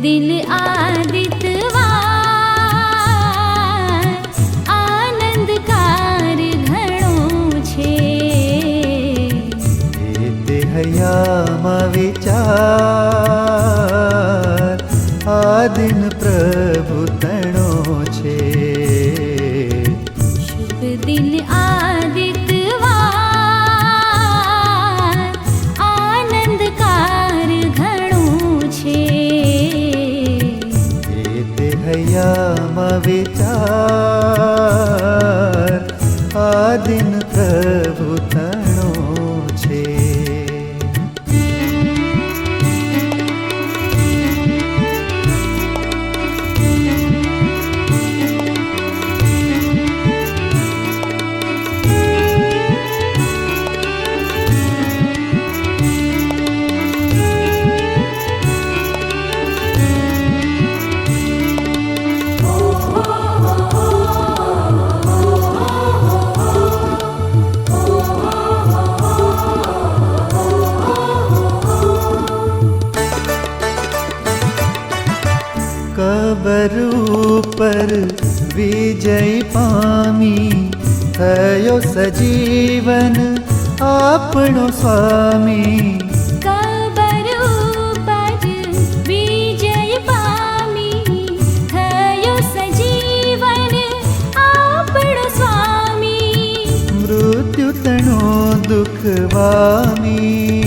દિન આદિત્યવાર આનંદકાર ઘણો છે. તે હૈયામાં વિચાર આ દિન પ્રભુ તણો છે. શુભ દિન આદિત્યવાર આનંદકાર ઘણો છે. તે હૈયામાં વિચાર આ દિન પ્રભુ તણો છે. કબર ઉપર વિજય પામી થયો સજીવન આપણો સ્વામી. કબર ઉપર વિજય પામી થયો સજીવન આપણો સ્વામી. મૃત્યુ તણો દુઃખ વામી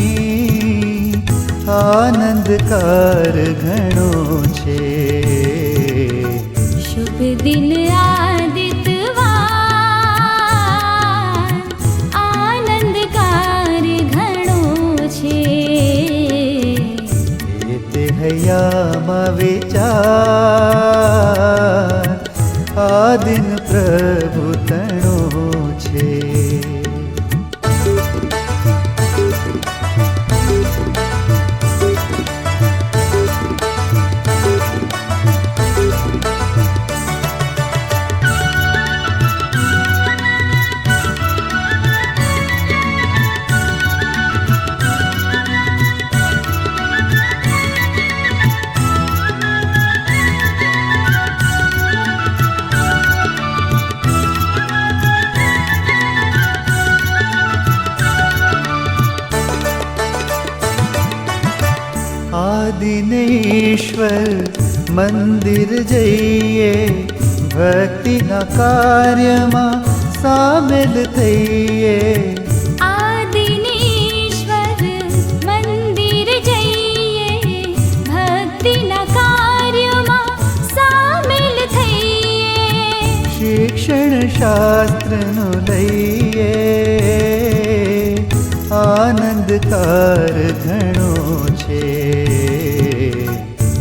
આનંદકાર ઘણો છે. શુભ દિન આદિત્યવાર આનંદકાર ઘણો છે. તે હૈયામાં વિચાર આ દિન પ્રભુ તણો છે. દિનેશ્વર મંદિર જઈએ ભક્તિના કાર્યમાં સામેલ થઈએ. આદિનેશ્વર મંદિર જઈએ ભક્તિના કાર્યમાં સામેલ થઈએ. શિક્ષણ શાસ્ત્રનું લઈએ આનંદકાર ઘણો છે.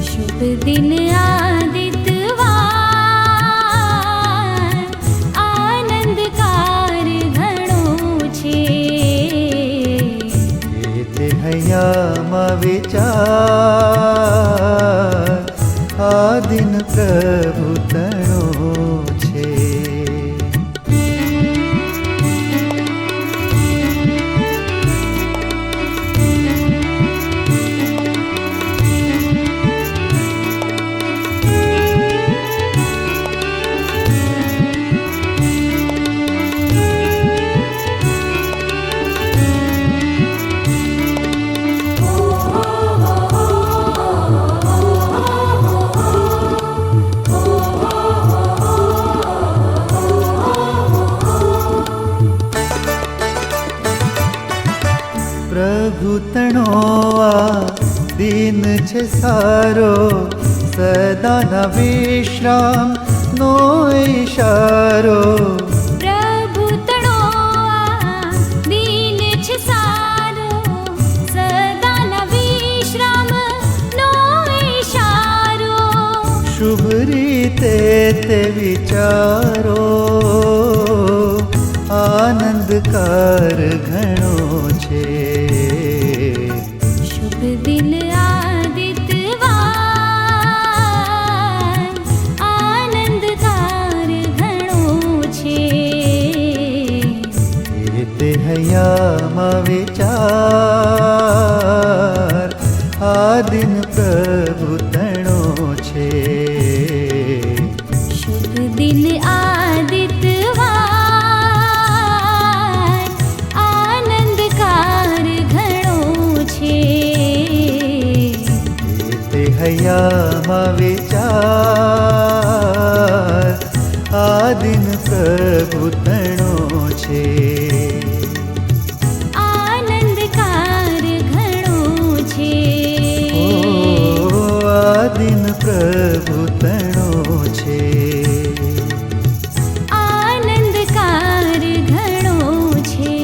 શુભ દિન આદિત્યવાર આનંદકાર ઘણો છે. તે હૈયામાં વિચાર આ દિન પ્રભુ તણો છે. પ્રભુ તણો આ દિન છે સારો સદાના વિશ્રામ નો ઈશારો. પ્રભુ તણો આ દિન છે સારો સદાના વિશ્રામ નો ઈશારો. શુભ રીતે તે વિચારો આનંદકાર ઘણો છે. શુભ દિન આદિત્યવાર આનંદકાર ઘણો છે. તે હૈયામાં વિચાર આ દિન પ્રભુ તણો હૈયામાં વિચાર આ દિન પ્રભુ તણો છે. આનંદકાર ઘણો છે. ઓ આ દિન પ્રભુ તણો છે. આનંદકાર ઘણો છે.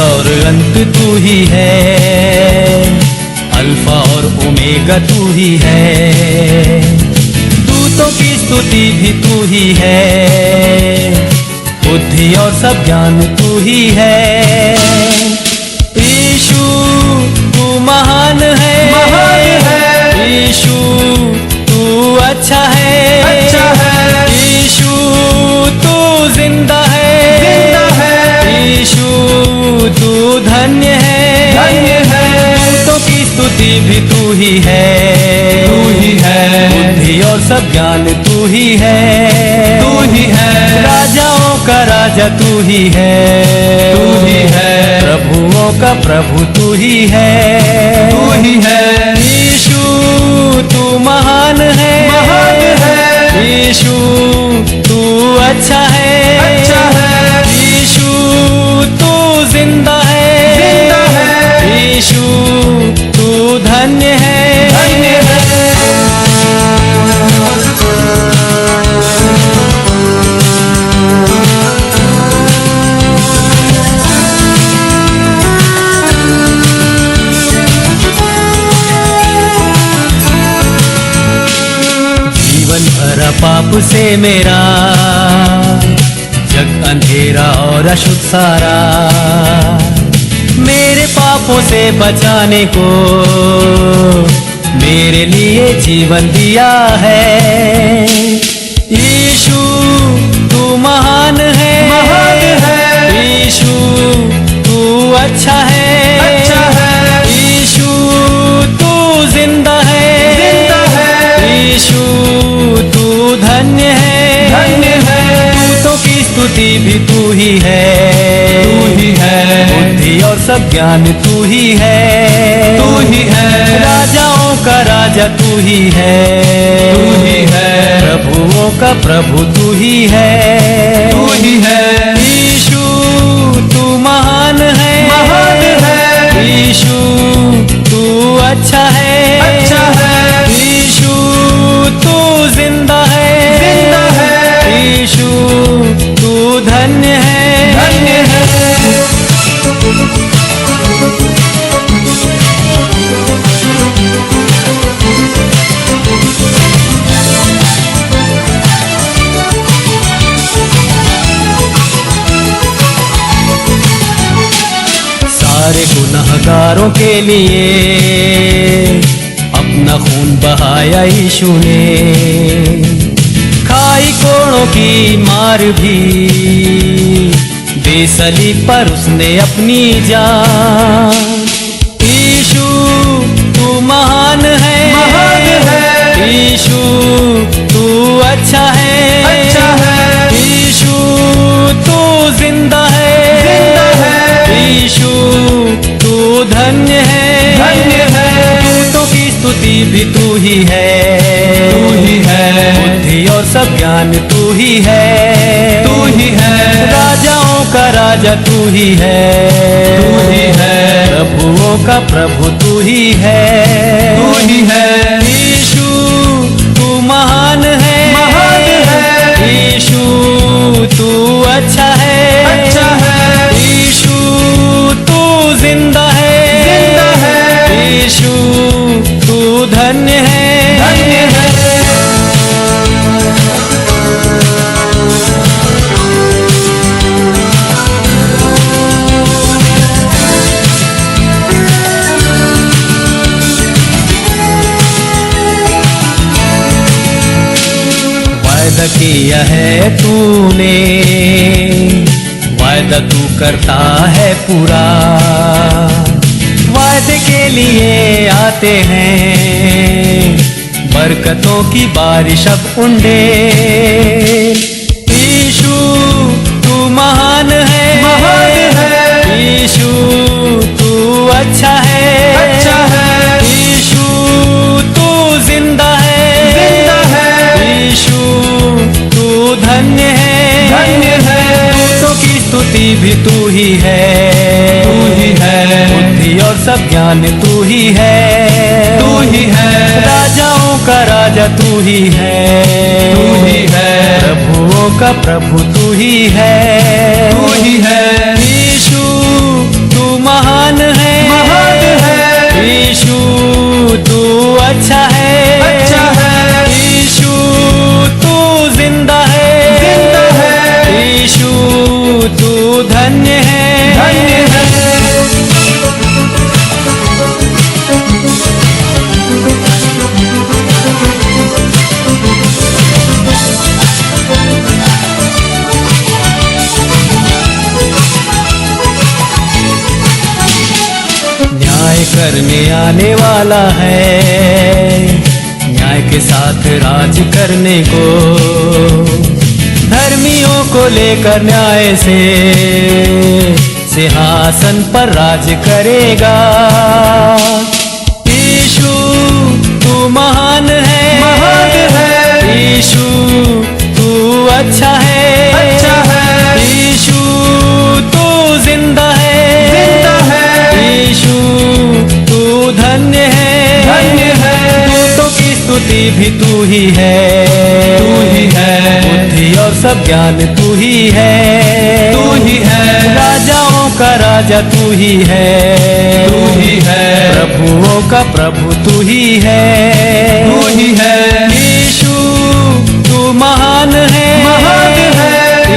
और अंत तू ही है, अल्फा और ओमेगा तू ही है, दूतों की स्तुति भी तू ही है, बुद्धि और सब ज्ञान तू ही है. यीशु तू महान है, यीशु तू अच्छा है, यीशु तू जिंदा है, यीशु तू धन्य है, दूतों की स्तुति भी तू ही है, बुद्धि और सब ज्ञान तू ही है, राजाओं का राजा तू ही है, प्रभुओं का प्रभु तू ही है, यीशु तू महान है, यीशु तू अच्छा है, यीशु तू जिंदा है, यीशु तू धन्य है. जीवन भरा पाप से मेरा, जग अंधेरा और अशुद्ध सारा, मेरे पापों से बचाने को मेरे लिए जीवन दिया है. यीशु तू महान है, यीशु तू अच्छा है, यीशु तू जिंदा है, यीशु तू धन्य है, दूतों की स्तुति भी तू ही है, बुद्धि और सब ज्ञान तू ही है, राजाओं का राजा तू ही है, प्रभुओं का प्रभु तू ही है, यीशु तू महान है, यीशु तू अच्छा है, यीशु तू जिंदा है, यीशु तू धन्य है. सारे गुनहगारों के लिए अपना खून बहाया यीशु ने, खाई कोड़ों की मार भी दे सलीब पर उसने अपनी जान. यीशु तू महान है, यीशु तू अच्छा है, यीशु तू जिंदा है, यीशु तू धन्य है, दूतों की स्तुति भी तू ही है, बुद्धि और सब ज्ञान तू ही है, राजाओं का राजा तू ही है, प्रभुओं का प्रभु तू ही है, यीशु तू महान है, यीशु तू अच्छा है, यीशु तू जिंदा है, यीशु तू धन्य है. वादा किया है तूने, वादा तू करता है पूरा। वादे के लिए आते हैं बरकतों की बारिश अब उंडे। यीशु तू महान है, यीशु तू अच्छा है, यीशु तू जिंदा है, यीशु तू धन्य है, दूतों की स्तुति भी तू ही है, बुद्धि और सब ज्ञान तू ही है, राजाओं का राजा तू ही है, प्रभुओं का प्रभु तू ही है, यीशु तू महान है, यीशु तू अच्छा है, यीशु तू जिंदा है, यीशु तू धन्य है। न्याय करने आने वाला है, न्याय के साथ राज करने को, धर्मियों को लेकर न्याय से सिंहासन पर राज करेगा। यीशु तू महान है, यीशु तू अच्छा है, यीशु तू जिंदा है, यीशु तू धन्य है, दूतों की स्तुति भी तू ही है, बुद्धि और सब ज्ञान तू ही है, राजाओं का राजा तू ही है, प्रभुओं का प्रभु तू ही है, यीशु तू महान है,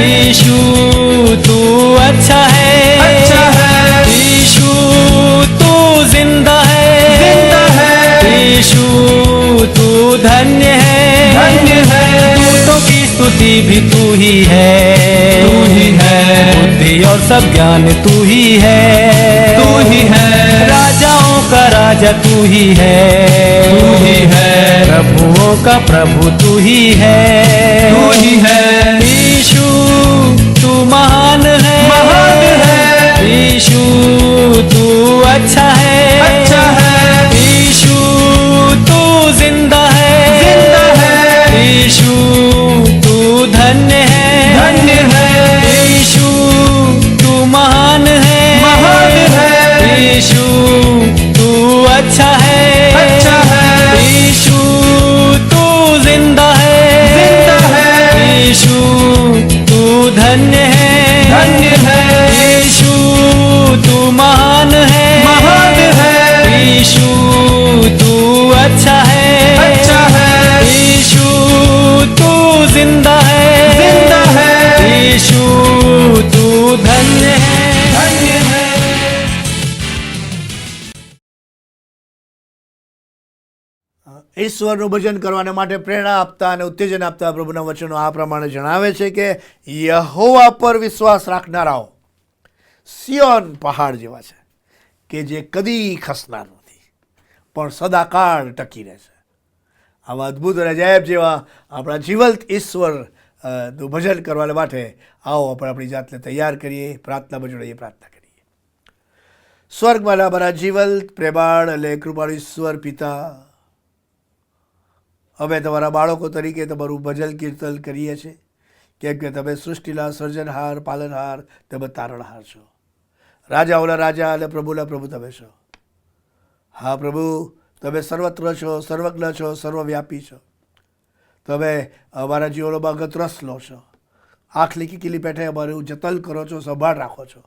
यीशु तू अच्छा है, यीशु तू जिंदा है, यीशु तू धन्य है, दूतों की स्तुति भी तू ही है, बुद्धि और सब ज्ञान तू ही है, राजाओं का राजा तू ही है, प्रभुओं का प्रभु तू ही है, यीशु तू महान है, यीशु तू अच्छा है, यीशु तू जिंदा है, यीशु तू धन्य है, यीशु तू महान है, यीशु तू अच्छा है, यीशु तू जिंदा है, यीशु तू धन्य है, यीशु तू महान है, यीशु तू अच्छा है, यीशु तू जिंदा है, यीशु तू धन्य है। ઈશ્વરનું ભજન કરવાને માટે પ્રેરણા આપતા અને ઉત્તેજન આપતા પ્રભુના વચનો આ પ્રમાણે જણાવે છે કે યહોવા પર વિશ્વાસ રાખનારાઓ સિયોન પહાડ જેવા છે કે જે કદી ખસનાર નથી પણ સદાકાળ ટકી રહેશે। આવા અદ્ભુત અને અજાયબ જેવા આપણા જીવંત ઈશ્વરનું ભજન કરવાને માટે આવો આપણે આપણી જાતને તૈયાર કરીએ, પ્રાર્થનામાં જોડાઈએ, પ્રાર્થના કરીએ। સ્વર્ગવાળા અમારા જીવંત પ્રેમાળ અને કૃપાળુ ઈશ્વર પિતા, અમે તમારા બાળકો તરીકે તમારું ભજન કીર્તન કરીએ છીએ કેમ કે તમે સૃષ્ટિના સર્જનહાર, પાલનહાર તેમજ તારણહાર છો। રાજાઓના રાજા અને પ્રભુના પ્રભુ તમે છો। હા પ્રભુ, તમે સર્વત્ર છો, સર્વજ્ઞ છો, સર્વવ્યાપી છો। તમે અમારા જીવનોમાં ગતરસ લો છો, આંખ લીકી પેઠે અમારું જતન કરો છો, સંભાળ રાખો છો।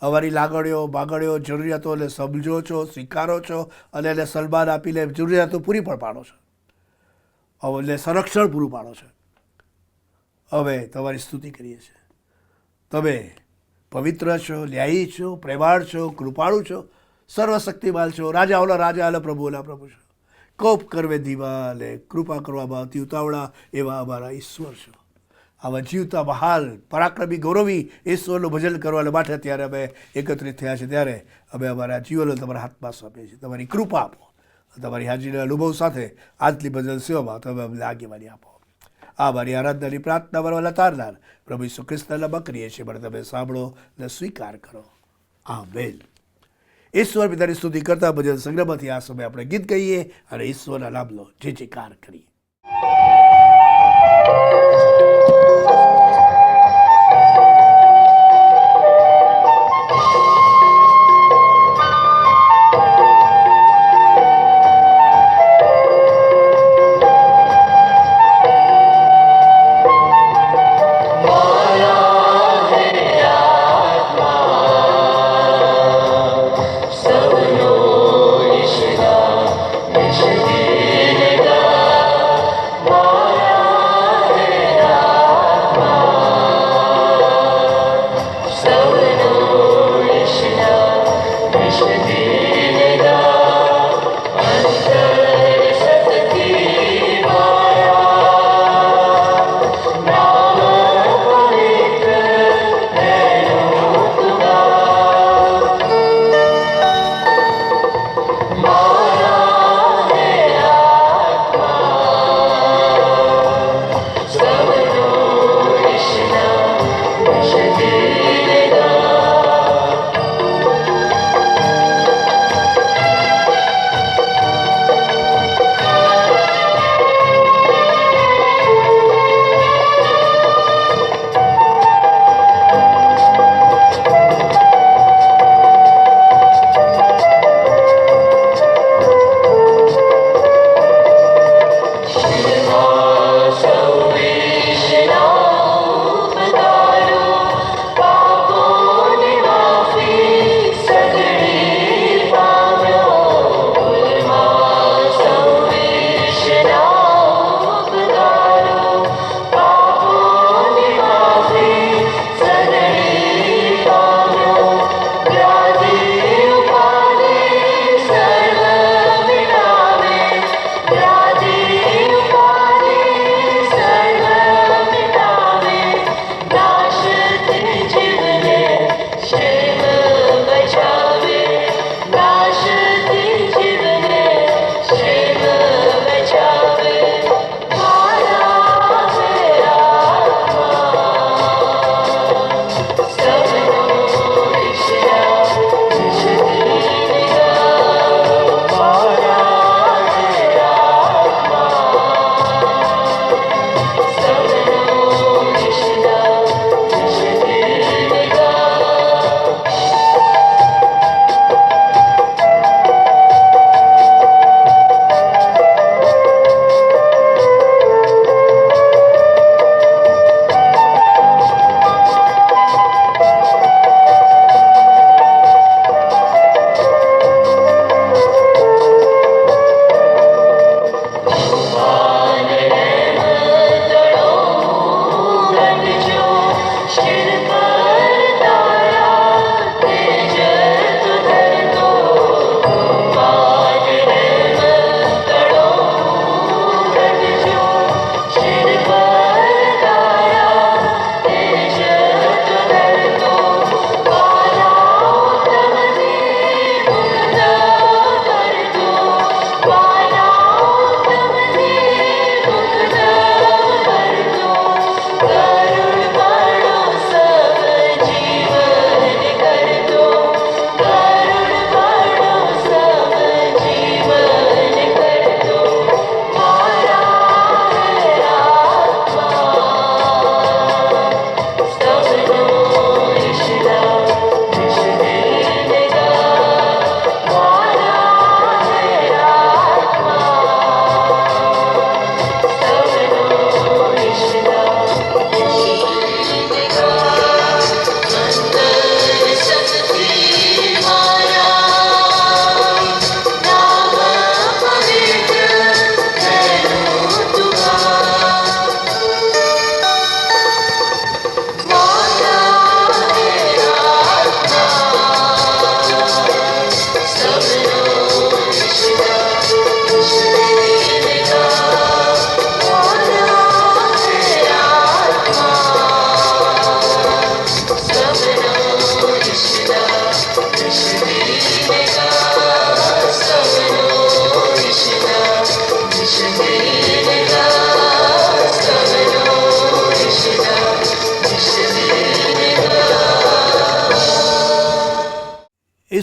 અમારી લાગણીઓ, બાગણીઓ, જરૂરિયાતોને સમજો છો, સ્વીકારો છો અને એને સન્માન આપીને જરૂરિયાતો પૂરી પણ પાડો છો, એટલે સંરક્ષણ પૂરું પાડો છો। હવે તમારી સ્તુતિ કરીએ છીએ। તમે પવિત્ર છો, ન્યાયી છો, પ્રેમાળ છો, કૃપાળુ છો, સર્વશક્તિમાન છો, રાજાઓના રાજા અને પ્રભુઓના પ્રભુ છો। કોપ કરવે ધીમા અને કૃપા કરવામાં અતિ ઉતાવળા એવા અમારા ઈશ્વર છો। આવા જીવતા બહાલ પરાક્રમી ગૌરવી ઈશ્વરનું ભજન કરવા માટે અત્યારે અમે એકત્રિત થયા છે, ત્યારે અમે અમારા જીવનો તમારા હાથમાં સોંપીએ છીએ. તમારી કૃપા આપો, તમારી હાજરીના અનુભવ સાથે આજની ભજન સેવામાં તમે અમને આગેવાની આપો. આ મારી આરાધનાની પ્રાર્થના મારવાલા તારનાર પ્રભુ ઈસુ ખ્રિસ્તના નામમાં કરીએ છીએ, પણ તમે સાંભળો અને સ્વીકાર કરો. આમેન. ઈશ્વર પિતાની સ્તુતિ કરતા ભજન સંગ્રહમાંથી આ સમયે આપણે ગીત કહીએ અને ઈશ્વરના નામનો જય જયકાર કરીએ. Shri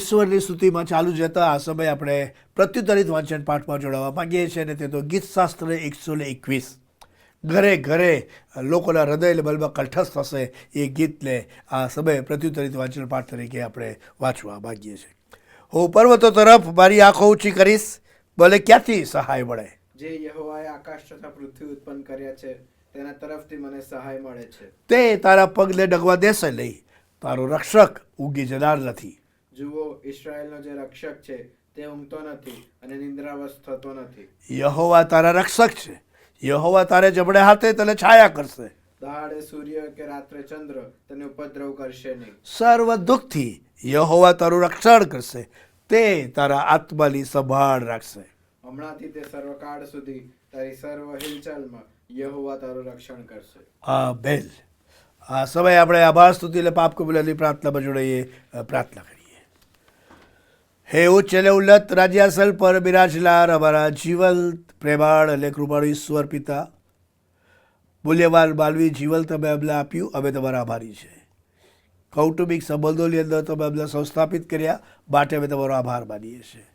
ઈશ્વરની સ્તુતિમાં ચાલુ જતા આ સમયે આપણે પ્રત્યુત્તરિત વાંચન પાઠમાં જોડાવા માંગીએ છીએ, અને તે તો ગીતશાસ્ત્ર 121. ઘરે ઘરે લોકોના હૃદય લેવલમાં કંઠસ્થ થશે એ ગીતને આ સમયે પ્રત્યુત્તરિત વાંચન પાઠ તરીકે આપણે વાંચવા માંગીએ છીએ. હું પર્વતો તરફ મારી આંખો ઊંચી કરીશ, ભલે ક્યાંથી સહાય મળે. જે યહોવાએ આકાશ તથા પૃથ્વી ઉત્પન્ન કર્યા છે તેના તરફથી મને સહાય મળે છે. તે તારા પગને ડગવા દેશે નહીં, તારો રક્ષક ઊંઘી જનાર નથી. જુઓ, ઇસ્રાયેલનો જે રક્ષક છે તે ઊંઘતો નથી અને નિંદ્રાવશ થતો નથી. યહોવા તારા રક્ષક છે, યહોવા તારે જમણે હાથે તને છાયા કરશે. દહાડે સૂર્ય કે રાત્રે ચંદ્ર તને ઉપદ્રવ કરશે નહીં. સર્વ દુઃખથી યહોવા તારું રક્ષણ કરશે, તે તારા આત્માની સંભાળ રાખશે. હમણાંથી તે સર્વકાળ સુધી તારી સર્વ હિલચાલમાં યહોવા તારું રક્ષણ કરશે. આમેન. આ સમયે આપણે આભાર સ્તુતિ અને પાપ કબૂલાની પ્રાર્થનામાં જોડાઈએ. પ્રાર્થના કરીએ. હે ઉચ્ચ અને ઉન્નત રાજ્યાસન પર બિરાજનાર અમારા જીવંત પ્રેમાળ અને કૃપાળુ ઈશ્વર પિતા, મૂલ્યવાન માનવી જીવન તમે અમને આપ્યું, અમે તમારા આભારી છે. કૌટુંબિક સંબંધોની અંદર તમે અમને સંસ્થાપિત કર્યા માટે અમે તમારો આભાર માનીએ છીએ.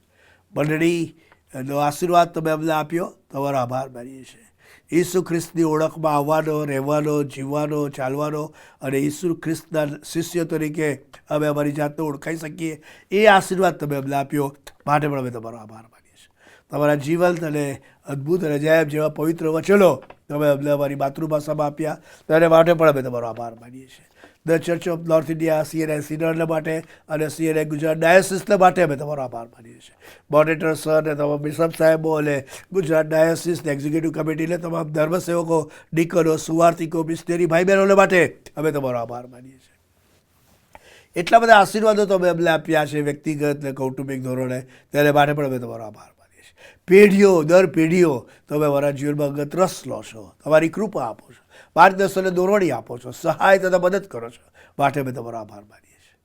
મંડળીનો આશીર્વાદ તમે અમને આપ્યો, તમારો આભાર માનીએ છીએ. ઈસુ ખ્રિસ્તની ઓળખમાં આવવાનો, રહેવાનો, જીવવાનો, ચાલવાનો અને ઈસુ ખ્રિસ્તના શિષ્ય તરીકે અમે અમારી જાતને ઓળખાઈ શકીએ એ આશીર્વાદ તમે અમને આપ્યો માટે પણ અમે તમારો આભાર માનીએ છીએ. તમારા જીવંત અને અદ્ભુત અને અજાયબ જેવા પવિત્ર વચનો તમે અમને અમારી માતૃભાષામાં આપ્યા તેને માટે પણ અમે તમારો આભાર માનીએ છીએ. The church of north India CNI સિનોડને માટે અને CNI ગુજરાત ડાયોસિસને માટે અમે તમારો આભાર માનીએ છીએ. મોડરેટર સર અને તમામ બિશપ સાહેબો અને ગુજરાત ડાયોસિસની એક્ઝિક્યુટિવ કમિટીને, તમામ ધર્મસેવકો, ડીકનો, સુવાર્તિકો, મિશનરી ભાઈ બહેનોને માટે અમે તમારો આભાર માનીએ છીએ. એટલા બધા આશીર્વાદો તમે અમને આપ્યા છે વ્યક્તિગત અને કૌટુંબિક ધોરણે, તેને માટે પણ અમે તમારો આભાર માનીએ છીએ. પેઢીઓ દર પેઢીઓ તમે અમારા જીવનમાં અગત રસ લો છો, તમારી કૃપા આપો છો, માર્ગદર્શન અને દોરવણી આપો છો, સહાય તથા મદદ કરો છો, માટે અમે તમારો આભાર માનીએ છીએ.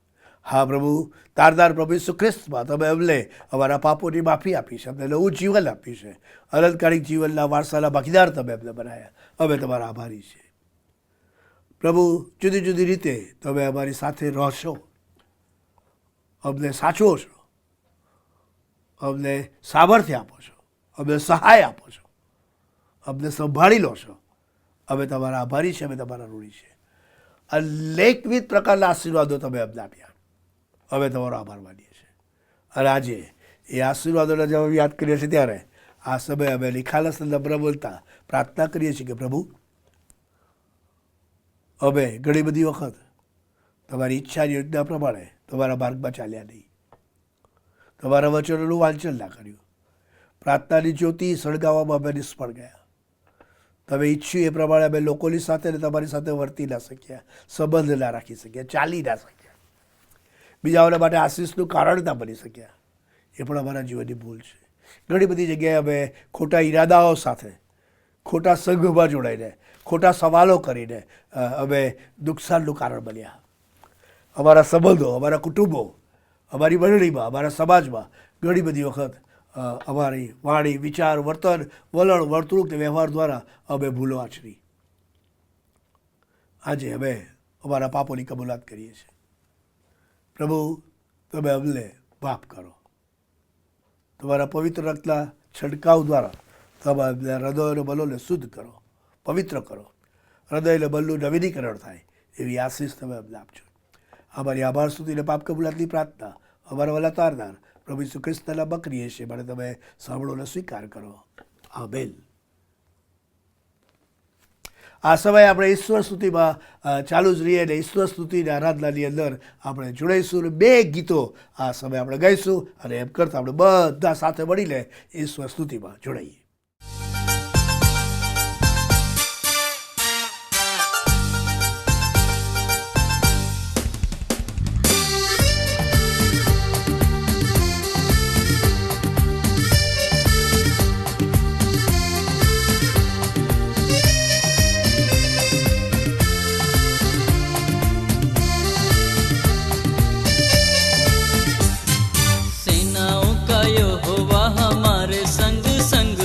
હા પ્રભુ, તારદાર પ્રભુ ઈસુ ખ્રિસ્તમાં તમે અમને અમારા પાપોની માફી આપી છે, અમને નવું જીવન આપ્યું છે, અલંકારિક જીવનના વારસાના ભાગીદાર તમે અમને બનાવ્યા, અમે તમારા આભારી છીએ. પ્રભુ, જુદી જુદી રીતે તમે અમારી સાથે રહો છો, અમને સાચવો છો, અમને સામર્થ્ય આપો છો, અમને સહાય આપો છો, અમને સંભાળી લો છો. અમે તમારા આભારી છીએ, અમે તમારા ઋણી છીએ. અનેકવિધ પ્રકારના આશીર્વાદો તમે અમને આપ્યા, અમે તમારો આભાર માનીએ છીએ. અને આજે એ આશીર્વાદોને જब યાદ કરીએ છીએ ત્યારે આ સમયે અમે નિખાલસ નમ્ર બોલતા પ્રાર્થના કરીએ છીએ કે પ્રભુ, અમે ઘણી બધી વખત તમારી ઈચ્છાની યોજના પ્રમાણે તમારા માર્ગમાં ચાલ્યા નહીં, તમારા વચનોનું વાંચન ના કર્યું, પ્રાર્થનાની જ્યોતિ સળગાવવામાં અમે નિષ્ફળ ગયા. તમે ઈચ્છ્યું એ પ્રમાણે અમે લોકોની સાથે અને તમારી સાથે વર્તી ના શક્યા, સંબંધ ના રાખી શક્યા, ચાલી ના શક્યા, બીજાઓના માટે આશીષનું કારણ ના બની શક્યા. એ પણ અમારા જીવનની ભૂલ છે. ઘણી બધી જગ્યાએ અમે ખોટા ઈરાદાઓ સાથે, ખોટા સંઘમાં જોડાઈને, ખોટા સવાલો કરીને અમે નુકસાનનું કારણ બન્યા. અમારા સંબંધો, અમારા કુટુંબો, અમારી મંડળીમાં, અમારા સમાજમાં ઘણી બધી વખત અમારી વાણી, વિચાર, વર્તન, વલણ, વર્તણૂક અને વ્યવહાર દ્વારા અમે ભૂલો આચરી. આજે અમે અમારા પાપોની કબૂલાત કરીએ છીએ. પ્રભુ, તમે અમને માફ કરો. તમારા પવિત્ર રક્તના છંટકાવ દ્વારા તમે અમને હૃદય અને બલોને શુદ્ધ કરો, પવિત્ર કરો, હૃદય અને બલનું નવીનીકરણ થાય એવી આશીષ તમે અમને આપજો. અમારી આભાર સ્તુતિને પાપ કબૂલાતની પ્રાર્થના અમારા વલા તારનાર પ્રભુ ઈસુ ખ્રિસ્તના નામમાં કરીએ છીએ, માટે તમે સાંભળો અને સ્વીકાર કરો. આમેન. આ સમયે આપણે ઈશ્વર સ્તુતિમાં ચાલુ જ રહીએ અને ઈશ્વર સ્તુતિની આરાધનાની અંદર આપણે જોડાઈશું અને 2 ગીતો આ સમયે આપણે ગાઈશું અને એમ કરતાં આપણે બધા સાથે મળીને ઈશ્વર સ્તુતિમાં જોડાઈએ. सेनाओं का यहोवा हमारे संग संग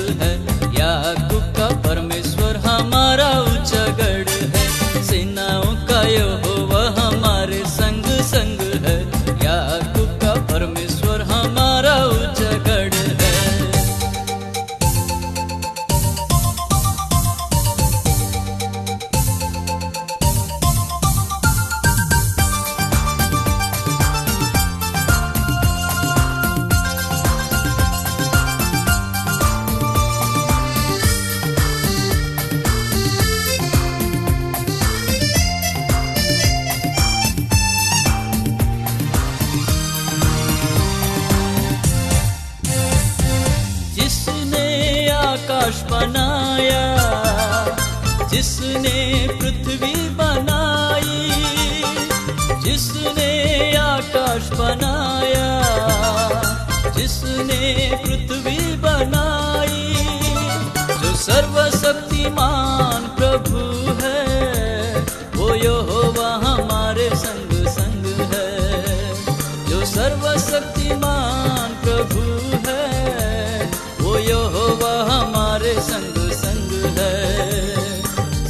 जिसने पृथ्वी बनाई, जिसने आकाश बनाया, जिसने पृथ्वी बनाई, जो सर्वशक्तिमान प्रभु है, वो यहोवा हमारे संग संग है। जो सर्वशक्तिमान प्रभु है, वो यहोवा हमारे संग संग है।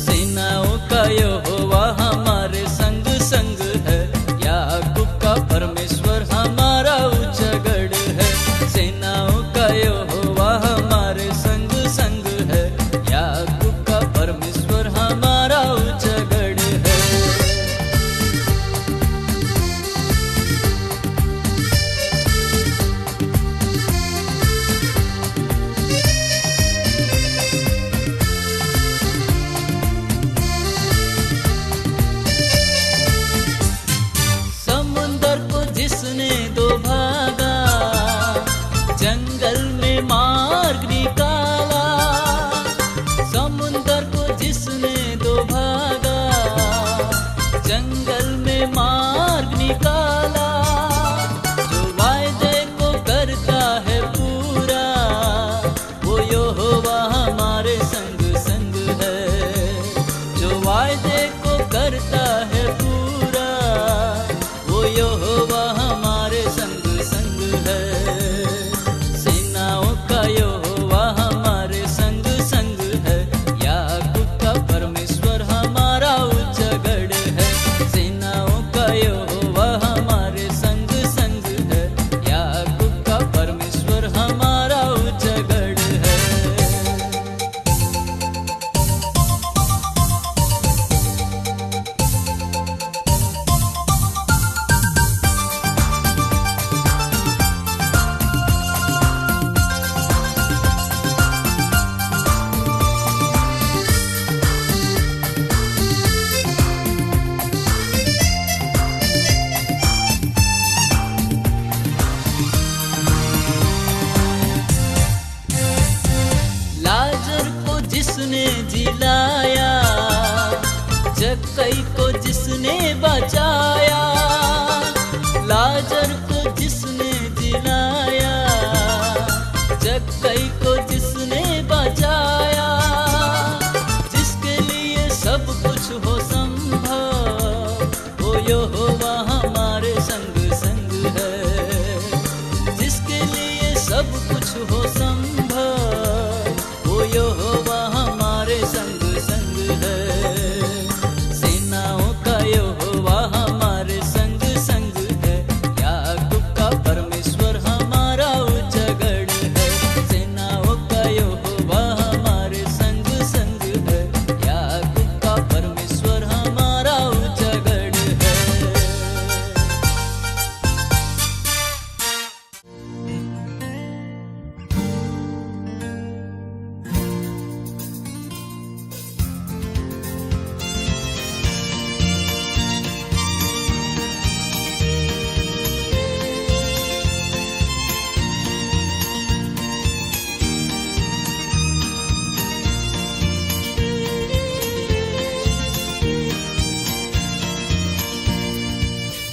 सेनाओं का यहोवा हमारे संग संग है। याकूब का परमेश्वर हमारा ऊंचा गढ़ है। सेनाओं का यहोवा हमारे संग संग है। याकूब का परमेश्वर हमारा ऊंचा गढ़ है। समुंदर को जिसने दो भागा, जंगल में मार्ग निकाला। समुंदर को जिसने दो भागा, जंगल में मार्ग निकाला। जो वायदे को करता है पूरा, वो यहोवा हमारे संग संग है। जो वायदे को करता है पूरा, वो यहोवा हमारे संग संग है। सेनाओं का यहोवा हमारे संग संग है। याकूब का परमेश्वर हमारा ऊंचा गढ़ है। सेनाओं का यहोवा हमारे संग संग है। याकूब का परमेश्वर हमारा ऊंचा गढ़ है। लाजर को जिसने जिलाया, जक्कई को जिसने बचाया। लाजर को जिसने जिलाया, जक्कई को जिसने बचाया। जिसके लिए सब कुछ हो संभव, वो यहोवा हमारे संग संग है। जिसके लिए सब कुछ हो संभव, वो यहोवा हमारे संग संग है। सेनाओं का यहोवा हमारे संग संग है। याकूब का परमेश्वर हमारा ऊंचा गढ़ है। सेनाओं का यहोवा हमारे संग संग है। याकूब का परमेश्वर हमारा ऊंचा गढ़ है।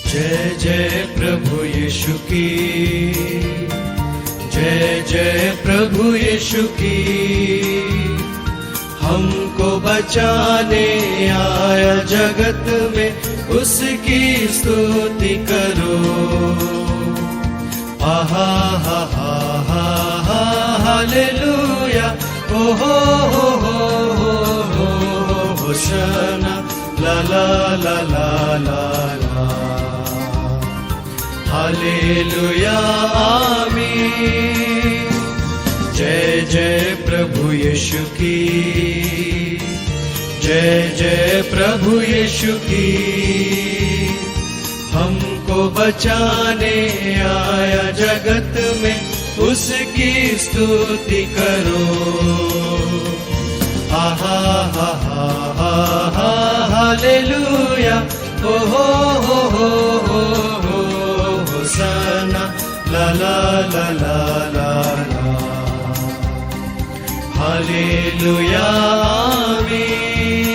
जय जय प्रभु यीशु की, जय जय प्रभु यीशु की। हमको बचाने आया जगत में, उसकी स्तुति करो। आहा हा हा हा हा हालेलुया। ओ हो होशाना ला ला ला ला ला ला। हालेलुया आमीन। जय जय प्रभु यीशु की, जय जय प्रभु यीशु की। हमको बचाने आया जगत में, उसकी स्तुति करो। आहा हा हा हा हा हालेलुया। ओ हो होशाना ला ला ला ला ला ला। हालेलुया आमीन।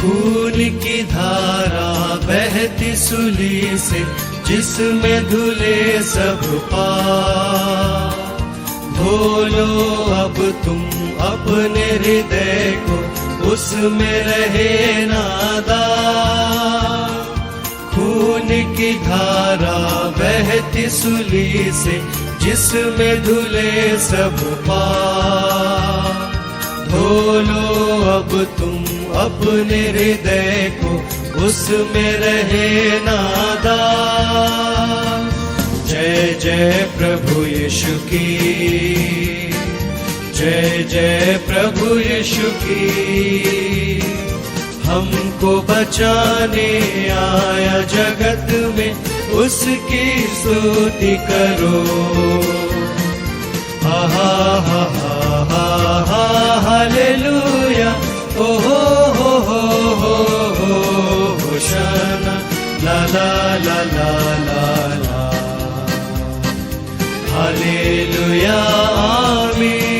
खून की धारा बहती सूली से, जिसमें धुले सब पाप। बोलो अब तुम अपने हृदय को, उसमें रहे नादार। खून की धारा बहती सूली से, जिसमें धुले सब पाप। बोलो अब तुम अपने हृदय को, उसमें रहे नादार। जय जय प्रभु यीशु की, जय जय प्रभु यीशु की। हमको बचाने आया जगत में, उसकी स्तुति करो। हा हा हा हा हा हालेलुया, ओ हो होशाना, ला ला ला ला ला ला, हालेलुया आमीन।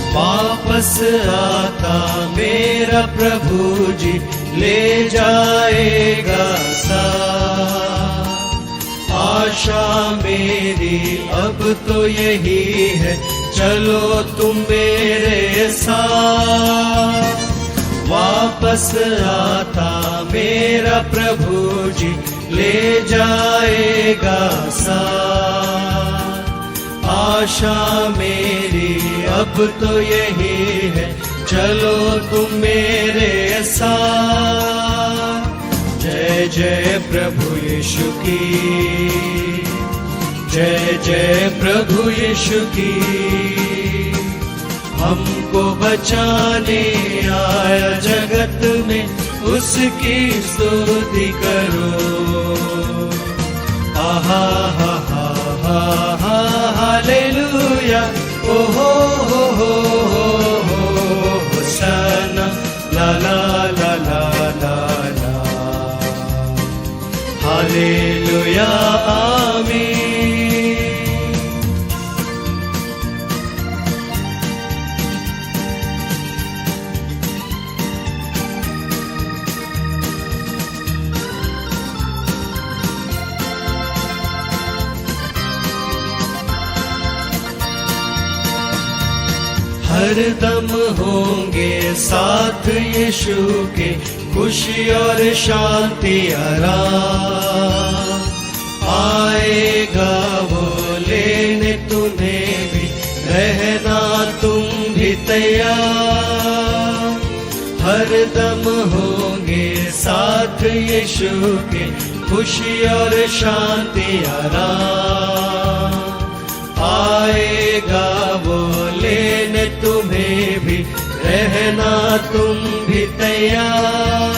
वापस आता मेरा प्रभु जी, ले जाएगा साथ। आशा मेरी अब तो यही है, चलो तुम मेरे साथ। वापस आता मेरा प्रभु जी, ले जाएगा साथ। आशा मेरी अब तो यही है, चलो तुम मेरे साथ। जय जय प्रभु यीशु की, जय जय प्रभु यीशु की। हमको बचाने आया जगत में, उसकी स्तुति करो। आहा हा हा हा हा हालेलुया, ओ हो होशाना, ला ला ला ला ला ला, हालेलुया आमीन। हर दम होंगे साथ यीशु के, खुशी और शांति आराम। आएगा वो लेने तुम्हें भी, रहना तुम भी तैयार। हर दम होंगे साथ यीशु के, खुशी और शांति आराम। आएगा वो लेने तुम्हें भी, रहना तुम भी तैयार।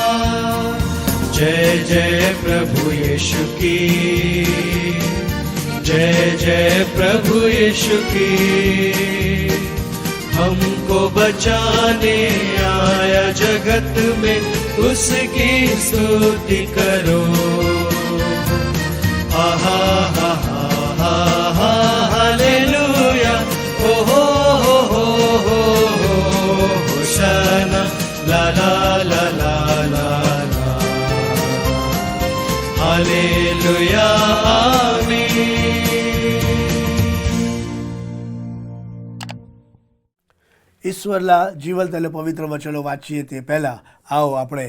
जय जय प्रभु यीशु की, जय जय प्रभु यीशु की। हमको बचाने आया जगत में, उसकी स्तुति करो। आहा हा हा हा हा हालेलुया, ओ हो होशाना, ला ला ला ला ला ला, हालेलुया आमीन। ઈશ્વરના જીવંત અને પવિત્ર વચનો વાંચીએ તે પહેલાં આવો આપણે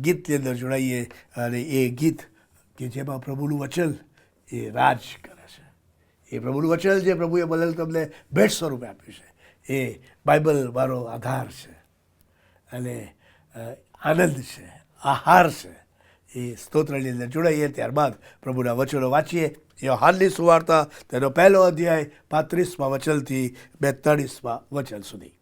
ગીતની અંદર જોડાઈએ, અને એ ગીત કે જેમાં પ્રભુનું વચન એ રાજ કરે છે, એ પ્રભુનું વચન જે પ્રભુએ બદલ તમને ભેટ સ્વરૂપે આપ્યું છે, એ બાઇબલ મારો આધાર છે અને આનંદ છે, આહાર છે. એ સ્તોત્રની અંદર જોડાઈએ, ત્યારબાદ પ્રભુના વચનો વાંચીએ. યોહાનની સુવાર્તા તેનો પહેલો અધ્યાય 35મા વચનથી 42મા વચન સુધી.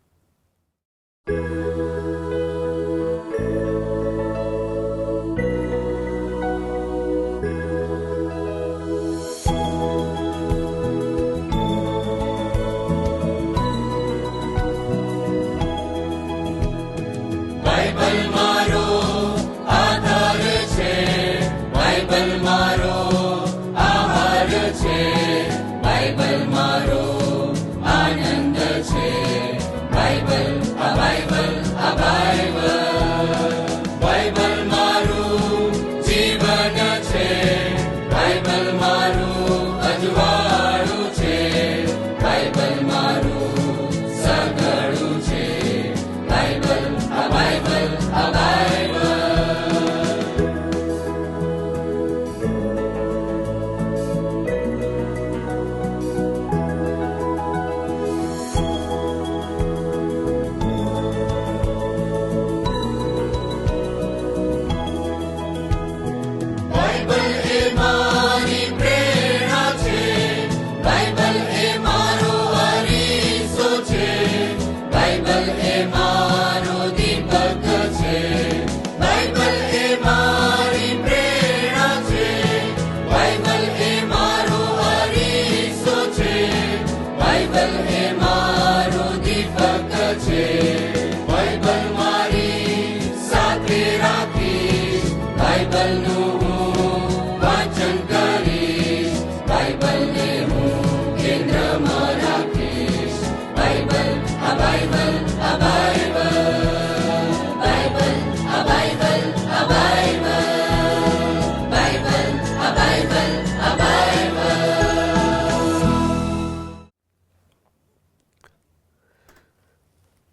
છે, બાઇબલ મારો આનંદ છે, બાઇબલ આ બાઇબલ આ બાઇબલ, બાઇબલ મારું જીવન છે, બાઇબલ મારું અજવાળું છે, બાઇબલ મારું સગળું છે, બાઇબલ આ બાઇબલ આ બાઇબલ. બાઇબલ એ મારી પ્રેરણા છે, બાઇબલ એ મારો અરીસો છે, બાઇબલ એ મારો દીપક છે, બાઇબલ એ મારી પ્રેરણા છે, બાઇબલ એ મારો અરીસો છે, બાઇબલ એ મારો દીપક છે, બાઇબલ મારી સાથે રાખીશ, બાઇબલનું હું વાંચન કરીશ, બાઇબલને હું કેન્દ્રમાં રાખીશ, બાઇબલ આ બાઇબલ આ બાઇબલ, બાઇબલ આ બાઇબલ આ બાઇબલ, બાઇબલ આ બાઇબલ આ બાઇબલ.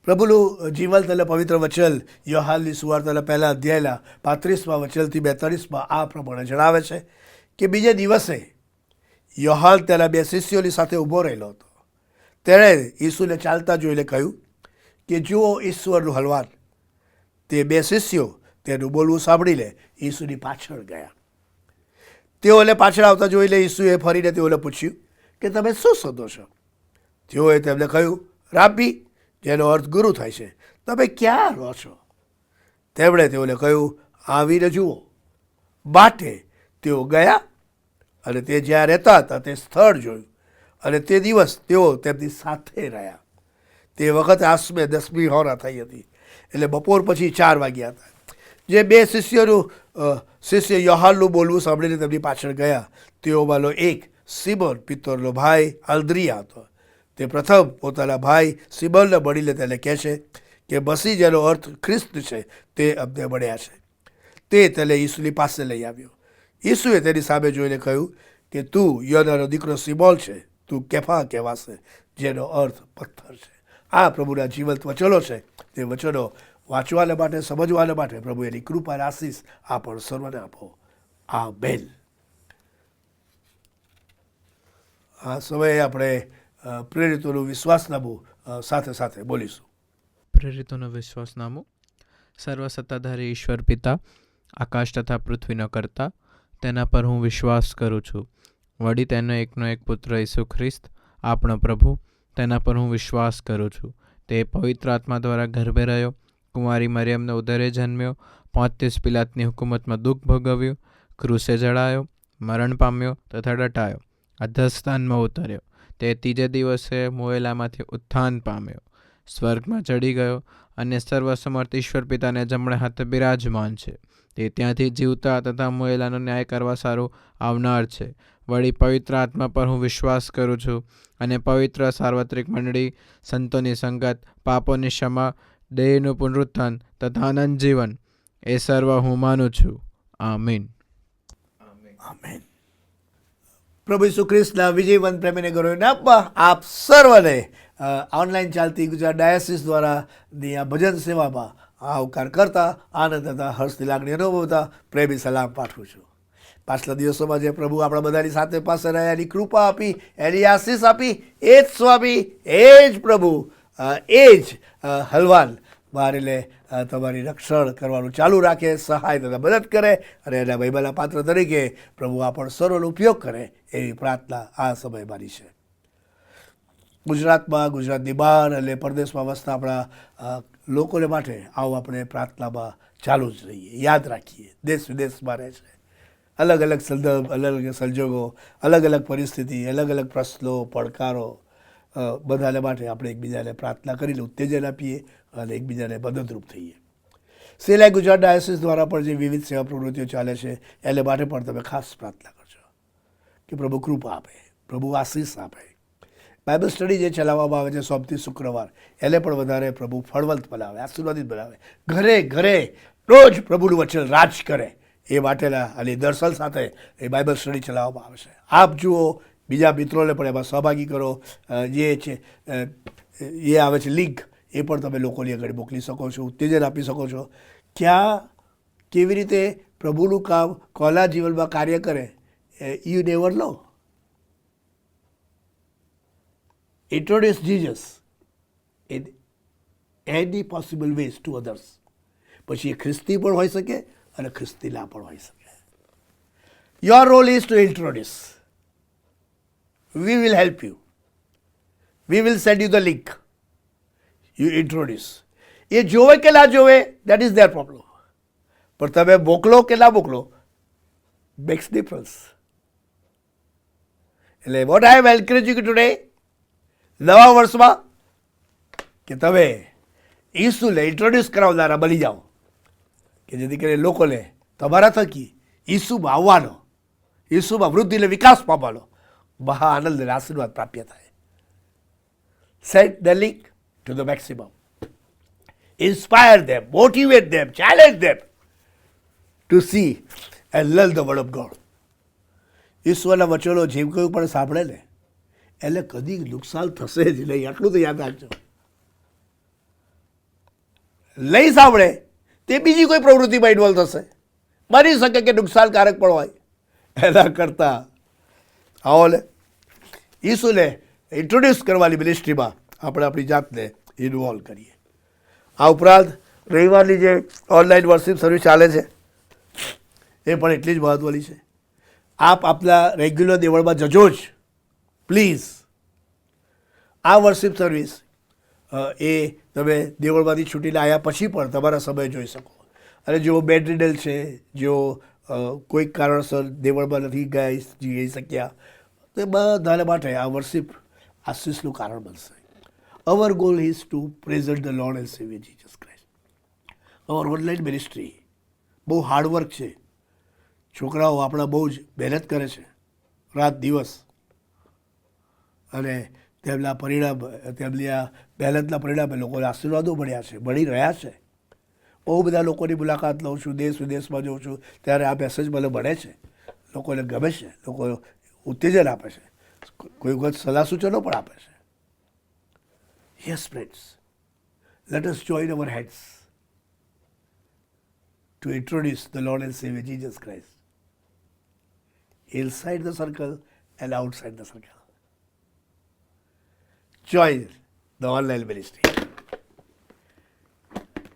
પ્રભુનું જીવંત અને પવિત્ર વચન યોહાનની સુવાર્તાના પહેલા અધ્યાયના 35મા વચનથી 42માં આ પ્રમાણે જણાવે છે કે બીજે દિવસે યોહાન તેના બે શિષ્યોની સાથે ઊભો રહેલો હતો. તેણે ઈસુને ચાલતા જોઈને કહ્યું કે જુઓ ઈશ્વરનું હલવાન. તે બે શિષ્યો તેનું બોલવું સાંભળીને ઈસુની પાછળ ગયા. તેઓને પાછળ આવતા જોઈને ઈસુએ ફરીને તેઓને પૂછ્યું કે તમે શું શોધો છો? તેઓએ તેમને કહ્યું, રાબ્બી, જેનો અર્થ ગુરુ થાય છે, તમે ક્યાં રહો છો? તેમણે તેઓને કહ્યું, આવીને જુઓ. બાટે તેઓ ગયા અને તે જ્યાં રહેતા હતા તે સ્થળ જોયું, અને તે દિવસ તેઓ તેમની સાથે રહ્યા. તે વખતે આસમે 10મી હોરા થઈ હતી, એટલે બપોર પછી 4 વાગ્યા હતા. જે બે શિષ્ય યોહાનનું બોલવું સાંભળીને તેમની પાછળ ગયા, તેઓમાંનો એક સિમોન પિત્તરનો ભાઈ અલ્દ્રિયા હતો. તે પ્રથમ પોતાના ભાઈ સિમોનને મળીને તેને કહે છે કે મસીહ, જેનો અર્થ ખ્રિસ્ત છે, તે અમને મળ્યા છે. તે તેને ઈસુની પાસે લઈ આવ્યો. ઈસુએ તેની સામે જોઈને કહ્યું કે તું યોનાનો દીકરો સિમોન છે, તું કેફા કહેવાશે, જેનો અર્થ પથ્થર છે. આ પ્રભુના જીવંત વચનો છે. તે વચનો વાંચવાને માટે, સમજવાને માટે પ્રભુ એની કૃપા અને આશીષ આપણ સર્વને આપો. આમેન. આ સમયે આપણે પ્રેરિતોનું વિશ્વાસનામું સાથે સાથે બોલીશું. પ્રેરિતોનું વિશ્વાસનામું. સર્વસત્તાધારી ઈશ્વર પિતા, આકાશ તથા પૃથ્વીનો કર્તા, તેના પર હું વિશ્વાસ કરું છું. વળી તેનો એકનો એક પુત્ર ઈસુ ખ્રિસ્ત, આપણો પ્રભુ, તેના પર હું વિશ્વાસ કરું છું. તે પવિત્ર આત્મા દ્વારા ગર્ભે રહ્યો, કુંવારી મરિયમને ઉદરે જન્મ્યો, પોન્તિયસ પિલાતની હુકુમતમાં દુઃખ ભોગવ્યું, ક્રૂસે જડાયો, મરણ પામ્યો તથા દટાયો, અધઃસ્થાનમાં ઉતર્યો. તે ત્રીજે દિવસે મોયેલામાંથી ઉત્થાન પામ્યો, સ્વર્ગમાં ચડી ગયો અને સર્વસમર્થ ઈશ્વર પિતાને જમણે હાથે બિરાજમાન છે. તે ત્યાંથી જીવતા તથા મોયેલાનો ન્યાય કરવા સારું આવનાર છે. વળી પવિત્ર આત્મા પર હું વિશ્વાસ કરું છું અને પવિત્ર સાર્વત્રિક મંડળી, સંતોની સંગત, પાપોની ક્ષમા, દેહનું પુનરુત્થાન તથા અનંત જીવન, એ સર્વ હું માનું છું. આમીન. આમેન. પ્રભુ ઈસુ ખ્રિસ્તના વિજયવંત પ્રેમીને ગૌરવને આપવા આપ સર્વને ઓનલાઈન ચાલતી ગુજરાત ડાયાસિસ દ્વારાની આ ભજન સેવામાં આવકાર કરતા, આનંદ તથા હર્ષની લાગણી અનુભવતા પ્રેમી સલામ પાઠવું છું. પાછલા દિવસોમાં જે પ્રભુ આપણા બધાની સાથે પાસે રહ્યા, એની કૃપા આપી, એની આશીષ આપી, એ જ સ્વામી, એ જ પ્રભુ, એ જ હલવાન મારીને તમારી રક્ષણ કરવાનું ચાલુ રાખે, સહાય તથા મદદ કરે અને એના મહિમાના પાત્ર તરીકે પ્રભુ આપણ સર્વનો ઉપયોગ કરે એવી પ્રાર્થના આ સમય મારી છે. ગુજરાતમાં, ગુજરાતની બહાર અને પરદેશમાં વસતા આપણા લોકોને માટે આવો આપણે પ્રાર્થનામાં ચાલુ જ રહીએ, યાદ રાખીએ. દેશ વિદેશમાં રહે છે, અલગ અલગ સંદર્ભ, અલગ અલગ સંજોગો, અલગ અલગ પરિસ્થિતિ, અલગ અલગ પ્રશ્નો, પડકારો, બધાને માટે આપણે એકબીજાને પ્રાર્થના કરીને ઉત્તેજન આપીએ અને એકબીજાને મદદરૂપ થઈએ. સેલાઈ ગુજરાત ડાયોસિસ દ્વારા પણ જે વિવિધ સેવા પ્રવૃત્તિઓ ચાલે છે એને માટે પણ તમે ખાસ પ્રાર્થના કરજો. કે પ્રભુ કૃપા આપે, પ્રભુ આશીષ આપે. બાઇબલ સ્ટડી જે ચલાવવામાં આવે છે સોમથી શુક્રવાર, એને પણ વધારે પ્રભુ ફળવંત બનાવે, આશીર્વાદિત બનાવે. ઘરે ઘરે રોજ પ્રભુનું વચન રાજ કરે એ માટેના અને દર્શન સાથે એ બાઇબલ સ્ટડી ચલાવવામાં આવે છે. આપ જુઓ, બીજા મિત્રોને પણ એમાં સહભાગી કરો. જે છે એ આવે છે લિંક, એ પણ તમે લોકોની આગળ મોકલી શકો છો, ઉત્તેજન આપી શકો છો. ક્યાં કેવી રીતે પ્રભુનું કામ કોના જીવનમાં કાર્ય કરે, you never no. Introduce Jesus in any possible ways to others. પછી એ ખ્રિસ્તી પણ હોઈ શકે અને ખ્રિસ્તી ના પણ હોઈ શકે. Your role is to introduce. We will help you. We will send you the link. You introduce. એ જોવે કે ના જોવે, that is their problem. પણ તમે મોકલો કે ના મોકલો, makes difference. એટલે what I am encouraging you today, નવા વર્ષમાં કે તમે ઈસુને ઇન્ટ્રોડ્યુસ કરાવનારા બની જાઓ, કે જેથી કરીને લોકોને તમારા થકી ઈસુમાં આવવાનો, ઈસુમાં વૃદ્ધિ અને વિકાસ પામવાનો મહા આનંદ અને આશીર્વાદ પ્રાપ્ય થાય. Send the link to the maximum. Inspire them, motivate them, challenge them to C and learn the word of God. ઈશ્વરના વચનો જેમ કોઈ પણ સાંભળે ને એટલે કદી નુકસાન થશે જ નહીં, આટલું તો યાદ રાખજો. નહીં સાંભળે તે બીજી કોઈ પ્રવૃત્તિમાં ઇન્વોલ્વ થશે, બની શકે કે નુકસાનકારક પણ હોય. એના કરતાં આવો ને ઈસુને ઇન્ટ્રોડ્યુસ કરવાની મિનિસ્ટ્રીમાં આપણે આપણી જાતને ઇન્વોલ્વ કરીએ. આ ઉપરાંત રવિવારની જે ઓનલાઈન વર્શિપ સર્વિસ ચાલે છે એ પણ એટલી જ મહત્ત્વની છે. આપ આપના રેગ્યુલર દેવળમાં જજો જ પ્લીઝ. આ વર્શિપ સર્વિસ એ તમે દેવળમાંથી છૂટીને આવ્યા પછી પણ તમારા સમય જોઈ શકો. અને જેઓ બેડ રિડલ છે, જેઓ કોઈક કારણસર દેવળમાં નથી જઈ શક્યા, તે બધાને માટે આ વર્શિપ આશીષનું કારણ બનશે. Our goal is to present the Lord and Saviour Jesus Christ. Our online ministry બહુ હાર્ડવર્ક છે. છોકરાઓ આપણા બહુ જ મહેનત કરે છે રાત દિવસ, અને તેમના પરિણામ, તેમની આ મહેનતના પરિણામે લોકોને આશીર્વાદો મળ્યા છે, મળી રહ્યા છે. બહુ બધા લોકોની મુલાકાત લઉં છું, દેશ વિદેશમાં જાઉં છું, ત્યારે આ મેસેજ મને મળે છે, લોકોને ગમે છે, લોકો ઉત્તેજન આપે છે, કોઈ વખત સલાહ સૂચનો પણ આપે છે. Yes friends, let us join our heads to introduce the Lord and Savior Jesus Christ inside the circle and outside the circle. Join the online ministry.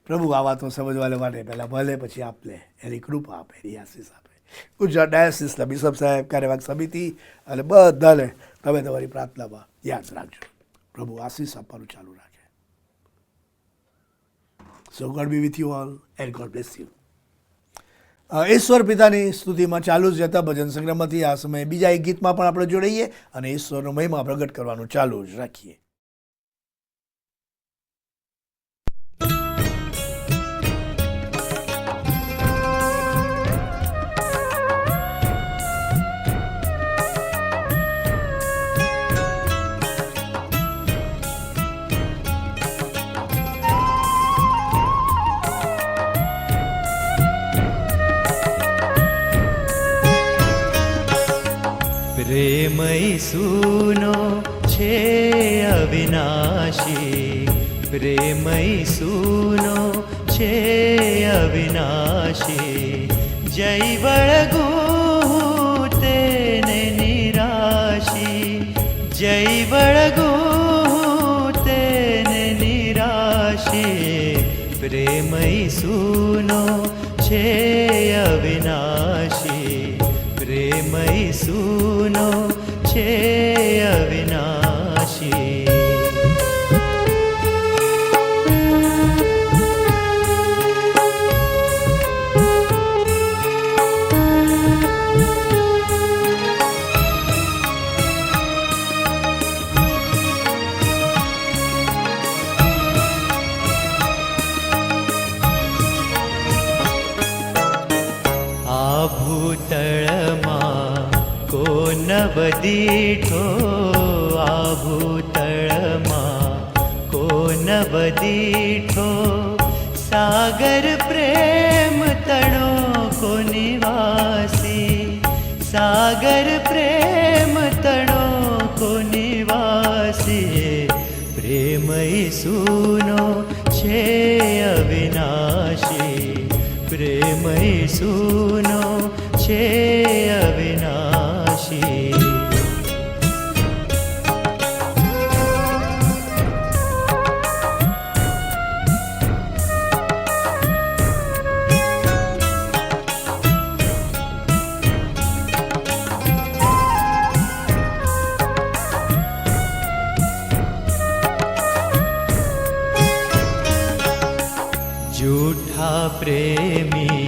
પ્રભુ આ વાતો સમજવાને માટે પહેલાં ભલે પછી આપને એની કૃપા આપે, એની આશીષ આપે. ગુજરાત ડાયસિસના બિશપ સાહેબ, કાર્યવાહક સમિતિ અને બધાને તમે તમારી પ્રાર્થનામાં યાદ રાખજો. પ્રભુ આશીષ આપવાનું ચાલુ રાખે. So God be with you all and God bless you. ઈશ્વર પિતાની સ્તુતિમાં ચાલુ જ જતા ભજન સંગ્રહમાંથી આ સમયે બીજા એક ગીતમાં પણ આપણે જોડાઈએ અને ઈશ્વરનો મહિમા પ્રગટ કરવાનું ચાલુ જ રાખીએ. પ્રેમ ઈસુનો છે અવિનાશી, પ્રેમ ઈસુનો છે અવિનાશી. જય વળગું તેને નિરાશી, જય વળગું તેને નિરાશી. પ્રેમ ઈસુનો છે અવિનાશી, પ્રેમ ઈસુનો છે અવિનાશી. આ ભૂતળમાં કોન નવદીઠો આ ભૂતળમાં કો નવદીઠો સાગર પ્રેમ તણો કો નિવાસી સાગર પ્રેમ તણો કો નિવાસી પ્રેમ ઈસુનો છે અવિનાશી પ્રેમ ઈસુનો છે અવિનાશી झूठा प्रेमी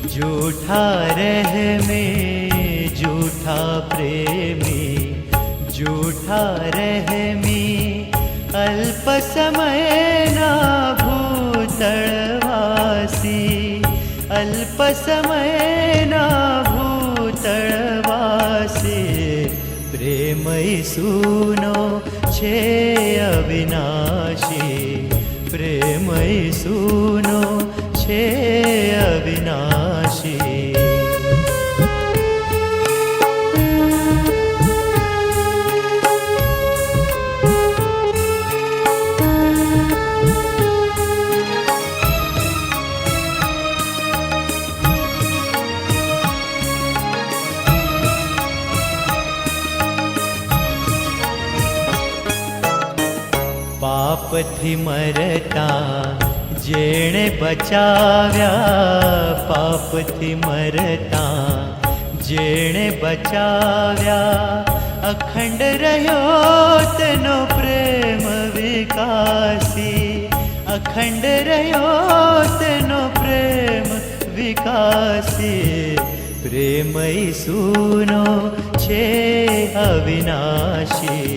झूठा रहमे झूठा प्रेमी झूठा रहमी अल्प समयना भूतळवासी अल्प समयना भूतळवासी प्रेम ઈસુનો છે અવિનાશી પ્રેમ ઈસુનો છે અવિનાશી પાપથી મરતા જેણે બચાવ્યા પાપથી મરતા જેણે બચાવ્યા અખંડ રહ્યો તેનો પ્રેમ વિકાસી અખંડ રહ્યો તેનો પ્રેમ વિકાસી પ્રેમ ઈસુનો છે અવિનાશી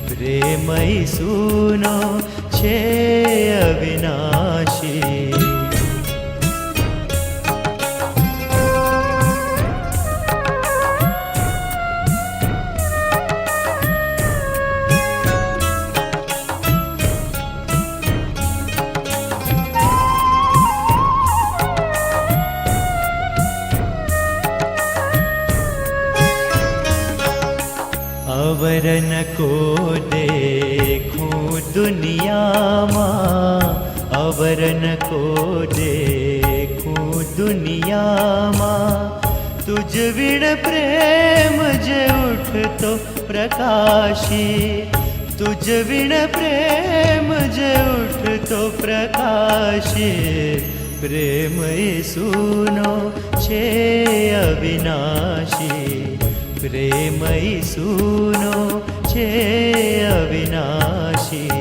પ્રેમ ઈસુનો છે અવિનાશી अवरन को देखूं दुनियाમાં अवरन को देखूं दुनियाમાં तुझ विण प्रेम जे उठतो प्रकाशी तुझ विण प्रेम जे उठतो प्रकाशी प्रेम ઈસુનો છે અવિનાશી પ્રેમ ઈસુનો છે અવિનાશી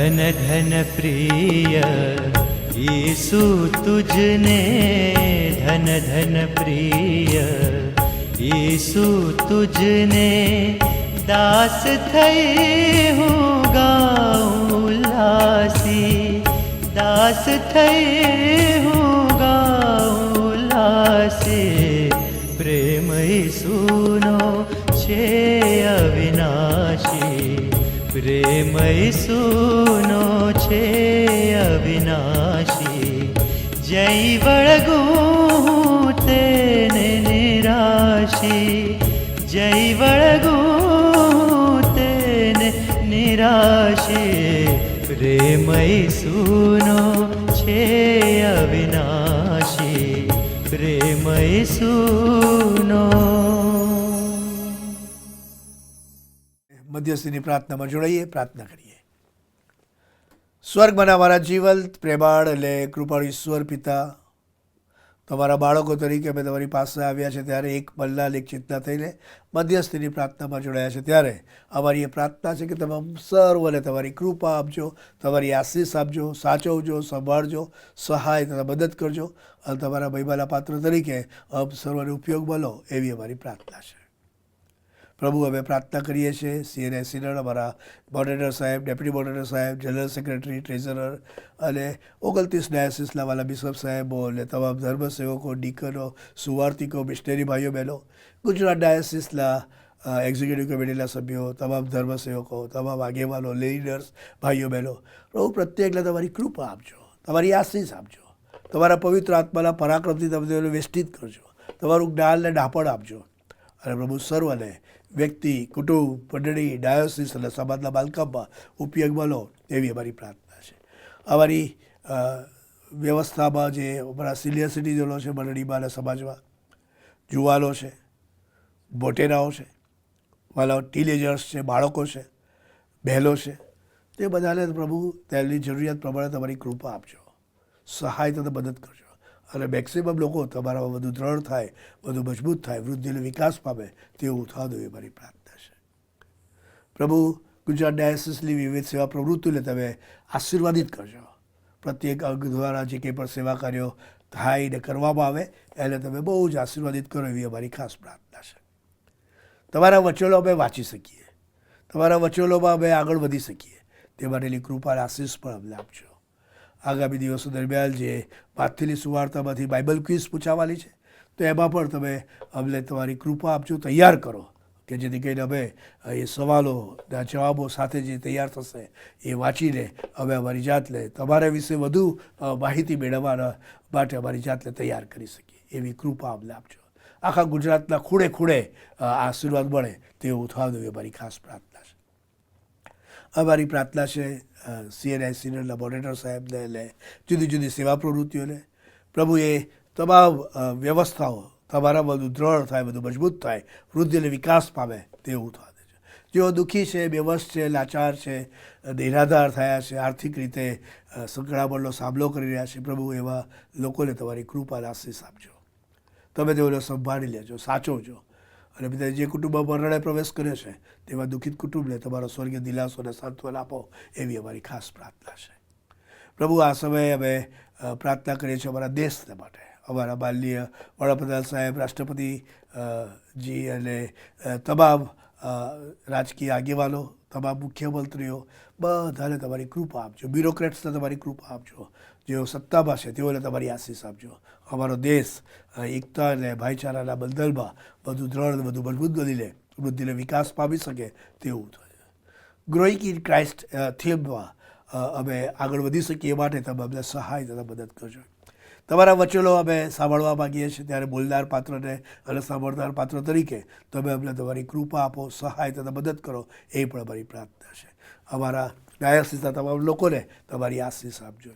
धन धन प्रिय ईसु तुझने धन धन प्रिय ईसु तुझने दास थई हूँ गाऊं उल्लासी दास थई हूँ गाऊं उल्लासी प्रेम ईसुनो છે અવિનાશી પ્રેમ ઈસુનો છે અવિનાશી જય વળગું તેને નિરાશી જય વળગું તેને નિરાશી પ્રેમ ઈસુનો છે અવિનાશી પ્રેમ ઈસુનો મધ્યસ્થીની પ્રાર્થનામાં જોડાઈએ, પ્રાર્થના કરીએ. સ્વર્ગમાં અમારા જીવંત પ્રેમાળ એટલે કૃપાળુ ઈશ્વર પિતા, તમારા બાળકો તરીકે અમે તમારી પાસે આવ્યા છે ત્યારે એક મલ્લાલ એક ચેતના થઈને મધ્યસ્થીની પ્રાર્થનામાં જોડાયા છે ત્યારે અમારી એ પ્રાર્થના છે કે તમે સર્વને તમારી કૃપા આપજો, તમારી આશીષ આપજો, સાચવજો, સંભાળજો, સહાય તથા મદદ કરજો અને તમારા મહિમાના પાત્ર તરીકે આપ સર્વને ઉપયોગમાં લો એવી અમારી પ્રાર્થના છે. પ્રભુ, અમે પ્રાર્થના કરીએ છીએ સીએનઆઈ સિનડ, અમારા મોડરેટર સાહેબ, ડેપ્યુટી મોડરેટર સાહેબ, જનરલ સેક્રેટરી, ટ્રેઝરર અને 29 ડાયસિસના વાલા બિશપ સાહેબો અને તમામ ધર્મસેવકો, ડીકનો, સુવાર્તિકો, મિશનરી ભાઈઓ બહેનો, ગુજરાત ડાયસિસના એક્ઝિક્યુટિવ કમિટીના સભ્યો, તમામ ધર્મસેવકો, તમામ આગેવાનો, લીડર્સ, ભાઈઓ બહેનો, પ્રભુ પ્રત્યેકને તમારી કૃપા આપજો, તમારી આશીષ આપજો, તમારા પવિત્ર આત્માના પરાક્રમથી તમે વેષ્ટિત કરજો, તમારું જ્ઞાનને ડાપણ આપજો અને પ્રભુ સર્વને વ્યક્તિ, કુટુંબ, મંડળી, ડાયોસિસ અને સમાજના બાલકામમાં ઉપયોગમાં લો એવી અમારી પ્રાર્થના છે. અમારી વ્યવસ્થામાં જે અમારા સિનિયર સિટીઝનો છે મંડળીમાં અને સમાજમાં, જુવાનો છે, મોટેરાઓ છે, વાલા ટીનેજર્સ છે, બાળકો છે, બહેનો છે, તે બધાને પ્રભુ તેમની જરૂરિયાત પ્રમાણે તમારી કૃપા આપજો, સહાય તથા મદદ કરજો અને મેક્સિમમ લોકો તમારામાં વધુ દ્રઢ થાય, વધુ મજબૂત થાય, વૃદ્ધિનો વિકાસ પામે તેવું થવા દો એ મારી પ્રાર્થના છે. પ્રભુ, ગુજરાત ડાયસિસની વિવિધ સેવા પ્રવૃત્તિને તમે આશીર્વાદિત કરજો. પ્રત્યેક અંગ દ્વારા જે કંઈ પણ સેવા કાર્યો થાય ને કરવામાં આવે એને તમે બહુ જ આશીર્વાદિત કરો એવી અમારી ખાસ પ્રાર્થના છે. તમારા વચનો અમે વાંચી શકીએ, તમારા વચનોમાં અમે આગળ વધી શકીએ તે માટેની કૃપા અને આશીષ પણ અમને આપજો. આગામી દિવસો દરમિયાન જે પાથરીની સુવાર્તામાંથી બાઇબલ ક્વિઝ પૂછાવાની છે તો એમાં પણ તમે અમને તમારી કૃપા આપજો, તૈયાર કરો કે જેથી કરીને અમે એ સવાલોના જવાબો સાથે જે તૈયાર થશે એ વાંચીને અમે અમારી જાતને તમારા વિશે વધુ માહિતી મેળવવાના માટે અમારી જાતને તૈયાર કરી શકીએ એવી કૃપા અમને આપજો. આખા ગુજરાતના ખૂણે ખૂણે આશીર્વાદ મળે તેવું થવા દો એ અમારી ખાસ પ્રાર્થના છે. અમારી પ્રાર્થના છે સીએનઆઈ સિનડના મોડરેટર સાહેબને અને જુદી જુદી સેવા પ્રવૃત્તિઓને પ્રભુ એ તમામ વ્યવસ્થાઓ તમારા બધું દ્રઢ થાય, બધું મજબૂત થાય, વૃદ્ધિ અને વિકાસ પામે તેવું થવા દેજો. જેઓ દુઃખી છે, બેવશ છે, લાચાર છે, નિરાધાર થયા છે, આર્થિક રીતે સંકળામણનો સામનો કરી રહ્યા છે, પ્રભુ એવા લોકોને તમારી કૃપા આશીષ આપજો. તમે તેઓને સંભાળી લેજો, સાચવજો અને બધા જે કુટુંબમાં મરણે પ્રવેશ કર્યો છે તેવા દુઃખિત કુટુંબને તમારો સ્વર્ગીય દિલાસો અને સાંત્વના આપો એવી અમારી ખાસ પ્રાર્થના છે. પ્રભુ, આ સમયે અમે પ્રાર્થના કરીએ છીએ અમારા દેશને માટે, અમારા માનનીય વડાપ્રધાન સાહેબ, રાષ્ટ્રપતિ જી અને તમામ રાજકીય આગેવાનો, તમામ મુખ્યમંત્રીઓ બધાને તમારી કૃપા આપજો, બ્યુરોક્રેટ્સને તમારી કૃપા આપજો, જેઓ સત્તામાં છે તેઓને તમારી આશીષ આપજો. અમારો દેશ એકતા અને ભાઈચારાના બંધનમાં વધુ દ્રઢ, વધુ મજબૂત બની લે, વૃદ્ધિને વિકાસ પામી શકે તેવું થાય. ગ્રોઈંગ ઇન ક્રાઇસ્ટ થીમમાં અમે આગળ વધી શકીએ એ માટે તમે અમને સહાય તથા મદદ કરજો. તમારા વચનો અમે સાંભળવા માગીએ છીએ ત્યારે બોલનાર પાત્રને અને સાંભળનાર પાત્ર તરીકે તમે અમને તમારી કૃપા આપો, સહાય તથા મદદ કરો એ પણ અમારી પ્રાર્થના છે. અમારા ડાયસિસના તમામ લોકોને તમારી આશીષ આપજો,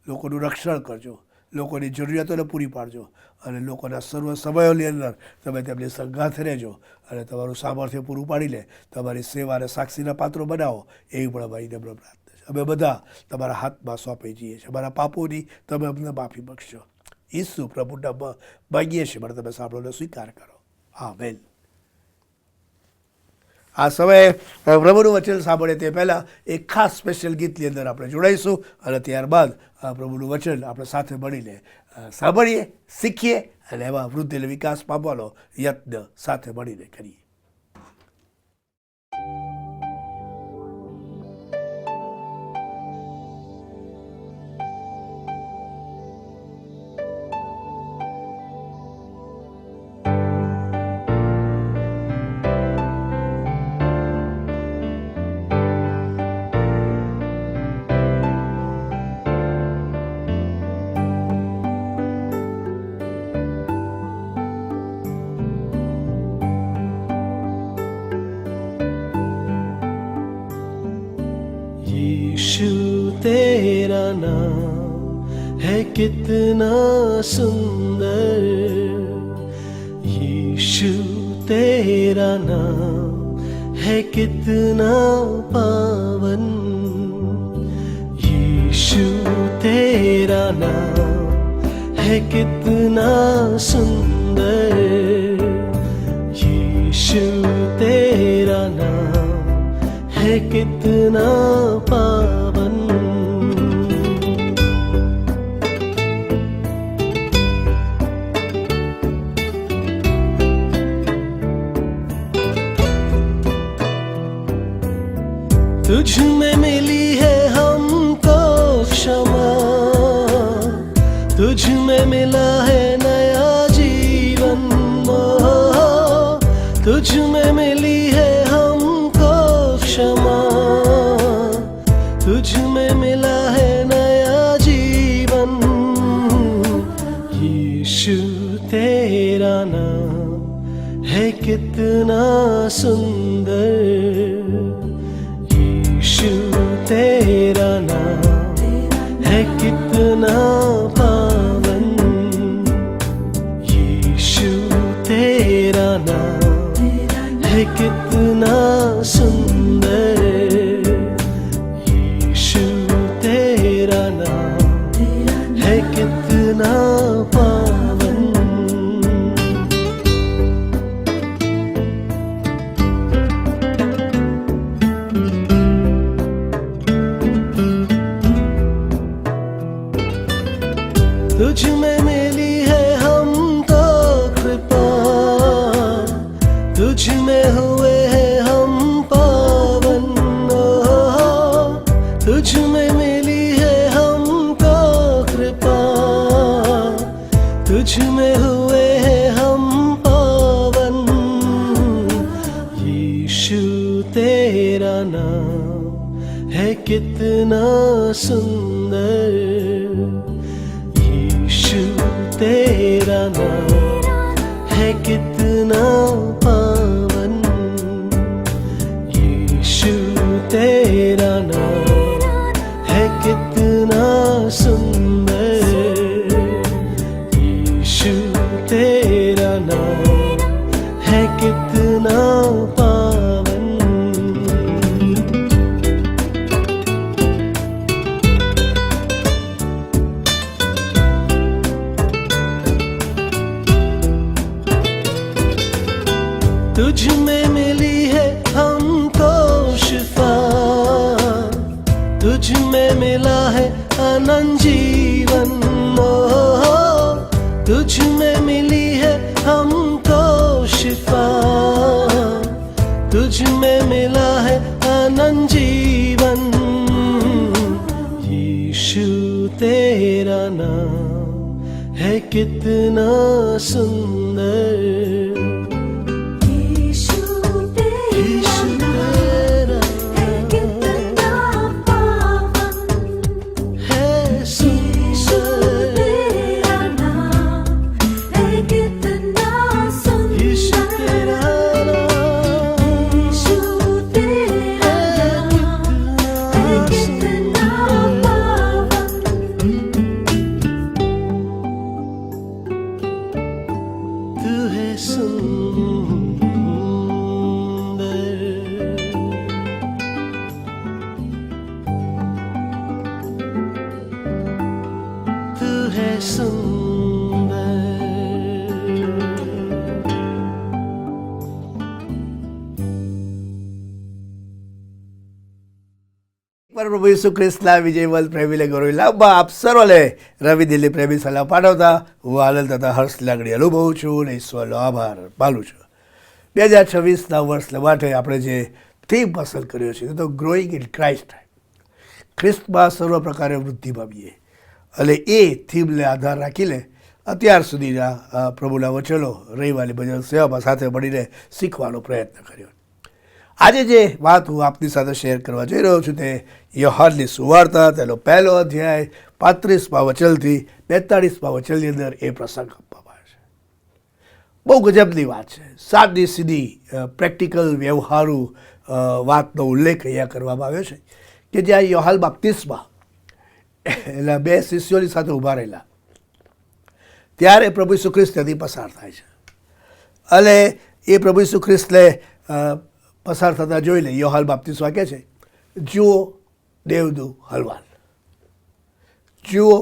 લોકોનું રક્ષણ કરજો, લોકોની જરૂરિયાતોને પૂરી પાડજો અને લોકોના સર્વ સમયોની અંદર તમે તેમની સંગાથે રહેજો અને તમારું સામર્થ્ય પૂરું પાડીને તમારી સેવા અને સાક્ષીના પાત્રો બનાવો એવી પણ અમારી નમ્ર પ્રાર્થના છે. અમે બધા તમારા હાથમાં સોંપાઈ જઈએ છીએ, અમારા પાપોની તમે અમને માફી બક્ષશો. ઈસુ પ્રભુના માગીએ છીએ, મને તમે સાંભળોને સ્વીકાર કરો. આમેન. આ સમયે પ્રભુનું વચન સાંભળે તે પહેલાં એક ખાસ સ્પેશિયલ ગીતની અંદર આપણે જોડાઈશું અને ત્યારબાદ પ્રભુનું વચન આપણે સાથે મળીને સાંભળીએ, શીખીએ અને એમાં વૃદ્ધિ અને વિકાસ પામવાનો યત્ન સાથે મળીને કરીએ. तेरा नाम है कितना सुंदर, यीशु तेरा नाम है कितना पावन, यीशु तेरा नाम है है कितना सुंदर यीशु तेरा नाम है कितना पावन तुझ में मिली है हमको क्षमा तुझ में मिला है नया जीवन तुझ में मिली है हमको क्षमा तुझ में मिला है नया जीवन यीशु तेरा नाम है कितना सुंदर यीशु तेरा नाम है कितना पावन यीशु तेरा नाम है कितना सुंदर यीशु तेरा नाम है कितना पावन तुझ में मिली है हमको कृपा तुझ में हुए हैं हम पावन तुझ में मिली है हमको कृपा तुझ में हुए हैं हम पावन यीशु तेरा नाम है कितना सुंदर यीशु तेरा नाम है कितना पावन यीशु तेरा नाम है कितना सुंदर यीशु तेरा नाम है कितना पावन तुझ में मिली है हमको शिफा तुझ में मिला है अनंत जीवन तुझ में मिली है हमको शिफा तुझ में मिला है अनंत जीवन यीशु तेरा नाम है कितना सुंदर प्रभू येशू ख्रिस्तला विजयवंत प्रेमीले ગૌરવ આપ સર્વલે રવિ દિલ્હી પ્રેમી સલાહ પાઠવતા હું આનંદ તથા હર્ષ લાગણી અનુભવું છું અને ઈશ્વરનો આભાર માનું છું 2026ના વર્ષ માટે આપણે જે થીમ પસંદ કર્યો છે તો ગ્રોઈંગ ઇન ક્રાઇસ્ટ ખ્રિસ્તમાં સર્વ પ્રકારે વૃદ્ધિ પામીએ અને એ થીમને આધાર રાખીને અત્યાર સુધીના પ્રભુના વચનો રવિવારની ભજન સેવામાં સાથે મળીને શીખવાનો પ્રયત્ન કર્યો આજે જે વાત હું આપની સાથે શેર કરવા જઈ રહ્યો છું તે યોહાનની સુવાર્તા તેનો પહેલો અધ્યાય 35મા વચનથી 42મા વચનની અંદર એ પ્રસંગ આપવામાં આવે છે બહુ ગજબની વાત છે સાદી સીધી પ્રેક્ટિકલ વ્યવહારુ વાતનો ઉલ્લેખ અહીંયા કરવામાં આવ્યો છે કે જ્યાં યોહાન બાપ્તિસ્મા એના બે શિષ્યોની સાથે ઊભા રહેલા ત્યારે પ્રભુ ઈસુ ખ્રિસ્ત ત્યાંથી પસાર થાય છે અને એ પ્રભુ ઈસુ ખ્રિસ્તને પસાર થતાં જોઈને યોહાન બાપ્તિસ્મા કહે છે જુઓ દેવદૂત હલવાલ જુઓ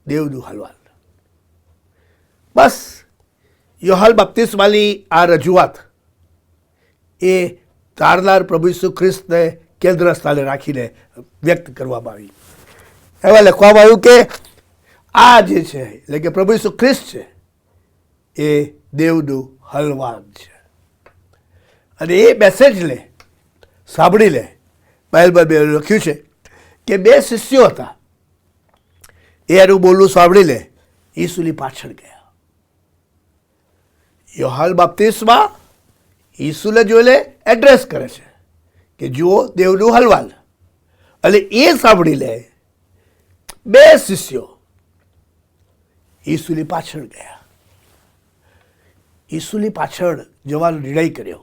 દેવદૂત હલવાલ બસ યોહાન બપ્તિસ્માની આ રજૂઆત એ તારનાર પ્રભુ ઈસુ ખ્રિસ્તને કેન્દ્ર સ્થાને રાખીને વ્યક્ત કરવામાં આવી. એમાં લખવામાં આવ્યું કે આ જે છે એટલે કે પ્રભુ ઈસુ ખ્રિસ્ત છે એ દેવનું હલવાન છે. અને એ મેસેજને સાંભળી લે બાઇબલમાં લખ્યું છે કે 2 શિષ્યો હતા, એ એનું બોલવું સાંભળી લે ઈસુની પાછળ ગયા. યોહાન બાપ્તિસ્મા ઈસુને જોઈને એડ્રેસ કરે છે કે જુઓ દેવનું હલવાન, અને એ સાંભળી લે 2 શિષ્યો ઈસુની પાછળ ગયા. ઈસુની પાછળ જવાનો નિર્ણય કર્યો,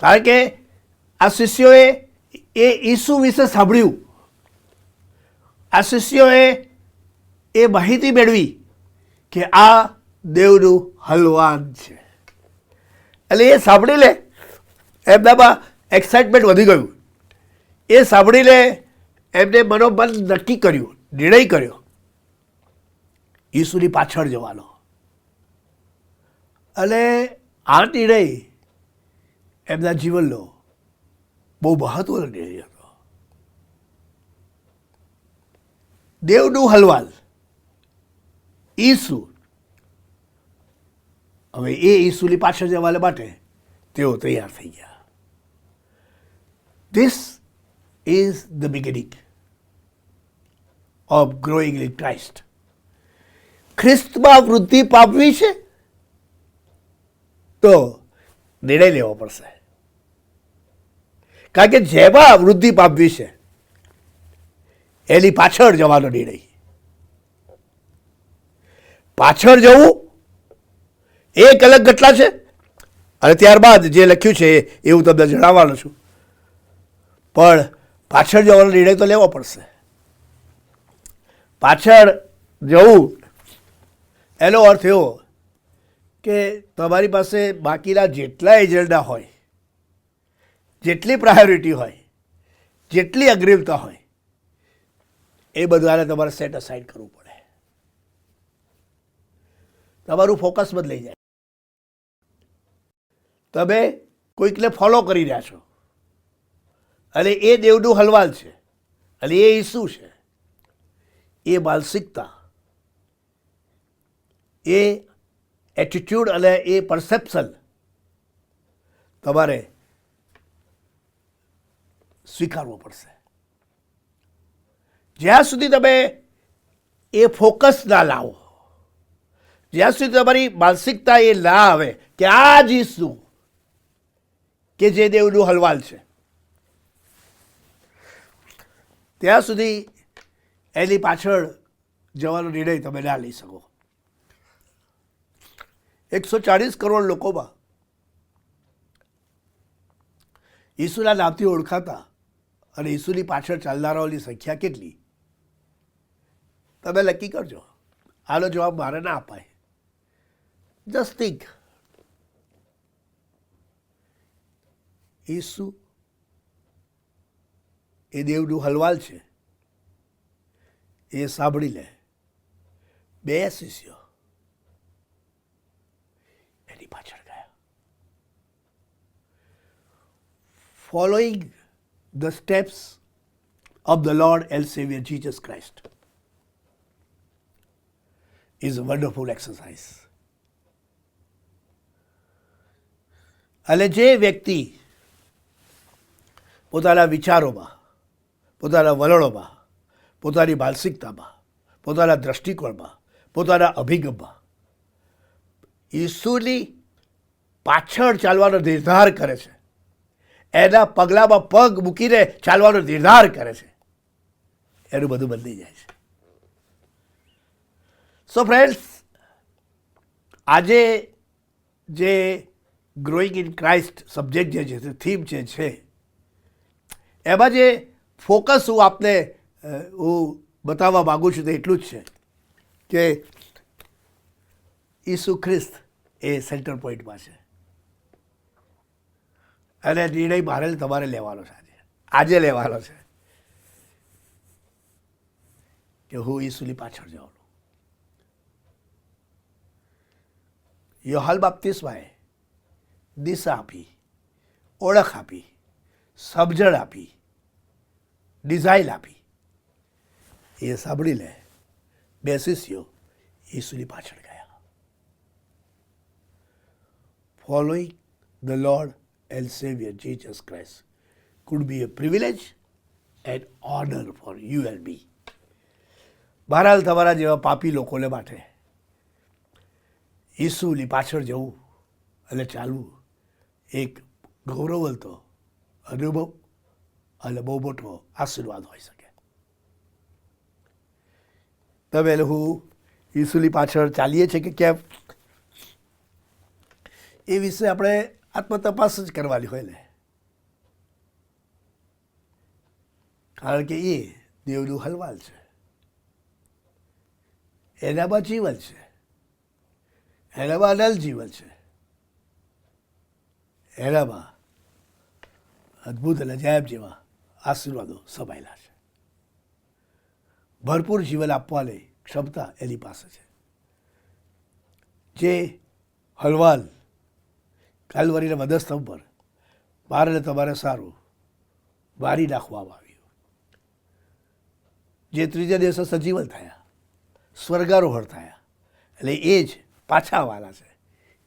કારણ કે આ શિષ્યોએ એ ઈસુ વિશે સાંભળ્યું. આ શિષ્યોએ એ માહિતી મેળવી કે આ દેવનું હલવાન છે, એટલે એ સાંભળી લે એમનામાં એક્સાઇટમેન્ટ વધી ગયું. એ સાંભળીને એમને મનોમન નક્કી કર્યું, નિર્ણય કર્યો ઈસુની પાછળ જવાનો. અને આ નિર્ણય એમના જીવનનો બહુ મહત્વનો નિર્ણય હતો. દેવનું હલવાન ઈસુ, હવે એ ઈસુની પાછળ જવા માટે તેઓ તૈયાર થઈ ગયા. This is the beginning of growing in Christ. ખ્રિસ્તમાં વૃદ્ધિ પામવી છે તો નિર્ણય લેવો પડશે, કારણ કે જેમાં વૃદ્ધિ પામવી છે એની પાછળ જવાનો નિર્ણય. પાછળ જવું એક અલગ ઘટના છે, અને ત્યારબાદ જે લખ્યું છે એ હું તમને જણાવવાનો છું. પણ પાછળ જવાનો નિર્ણય તો લેવો પડશે. પાછળ જવું એનો અર્થ એવો કે તમારી પાસે બાકીના જેટલા એજન્ડા હોય, જેટલી પ્રાયોરિટી હોય, જેટલી અગ્રિમતા હોય, એ બધાને તમારે સેટ અસાઇડ કરવું પડે. તમારું ફોકસ બદલાઈ જાય. તમે કોઈકને ફોલો કરી રહ્યા છો, અને એ દેવનું હલવાન છે, અને એ ઈસુ છે. એ માનસિકતા, એ એટીટ્યૂડ અને એ પરસેપ્શન તમારે સ્વીકારવો પડશે. જ્યાં સુધી તમે એ ફોકસ ના લાવો, જ્યાં સુધી તમારી માનસિકતા એ ના આવે કે આ જ ઈસુ કે જે દેવનું હલવાન છે, ત્યાં સુધી એની પાછળ જવાનો નિર્ણય તમે ના લઈ શકો. 140 કરોડ લોકોમાં ઈસુના નામથી ઓળખાતા અને ઈસુની પાછળ ચાલનારાઓની સંખ્યા કેટલી? તમે નક્કી કરજો. આનો જવાબ મારે ના અપાય. Just think. ઈસુ એ દેવનું હલવાલ છે, એ સાંભળી લે 2 શિષ્યો એની પાછળ ગયા. Following the steps of the Lord and Savior Jesus Christ is a wonderful exercise. અને જે વ્યક્તિ પોતાના વિચારોમાં, પોતાના વલણોમાં, પોતાની માનસિકતામાં, પોતાના દ્રષ્ટિકોણમાં, પોતાના અભિગમમાં ઈસુની પાછળ ચાલવાનો નિર્ધાર કરે છે, એના પગલામાં પગ મૂકીને ચાલવાનો નિર્ધાર કરે છે, એનું બધું બદલી જાય છે. સો ફ્રેન્ડ્સ, આજે જે ગ્રોઈંગ ઇન ક્રાઇસ્ટ સબ્જેક્ટ જે છે, થીમ જે છે, એમાં જે ફોકસ હું આપને હું બતાવવા માગું છું તે એટલું જ છે કે ઈસુ ખ્રિસ્ત એ સેન્ટર પોઈન્ટમાં છે. અને નિર્ણય મારે તમારે લેવાનો છે, આજે લેવાનો છે કે હું ઈસુની પાછળ જવાનું. યોહાન બાપ્તિસ્માએ દિશા આપી, ઓળખ આપી, સમજણ આપી, ડિઝાઇન આપી. એ સાંભળી લે 2 શિષ્યો ઈસુની પાછળ ગયા. Following the Lord and Saviour Jesus Christ could be a privilege and honor for you and me. બહરહાલ તમારા જેવા પાપી લોકોને માટે ઈસુની પાછળ જવું અને ચાલવું એક ગૌરવવંતો અનુભવ અને બહુ મોટો આશીર્વાદ હોઈ શકે. તમે અને હું ઈસુની પાછળ ચાલીએ છીએ કે કેમ, એ વિશે આપણે આત્મતપાસ જ કરવાની હોય ને. કારણ કે એ દેવનું હલવાલ છે, એનામાં જીવન છે, એનામાં અનલ જીવન છે, એનામાં અદ્ભુત અને અજાયબ જેવા આશીર્વાદો સમાયેલા છે. ભરપૂર જીવન આપવાની ક્ષમતા એની પાસે છે. જે હલવાલ કાલવરીના વધસ્તંભ પર મારે તમારે સારું મારી નાખવામાં આવ્યું, જે ત્રીજા દિવસે સજીવન થયા, સ્વર્ગારોહણ થયા, એટલે એ જ પાછા આવવાના છે.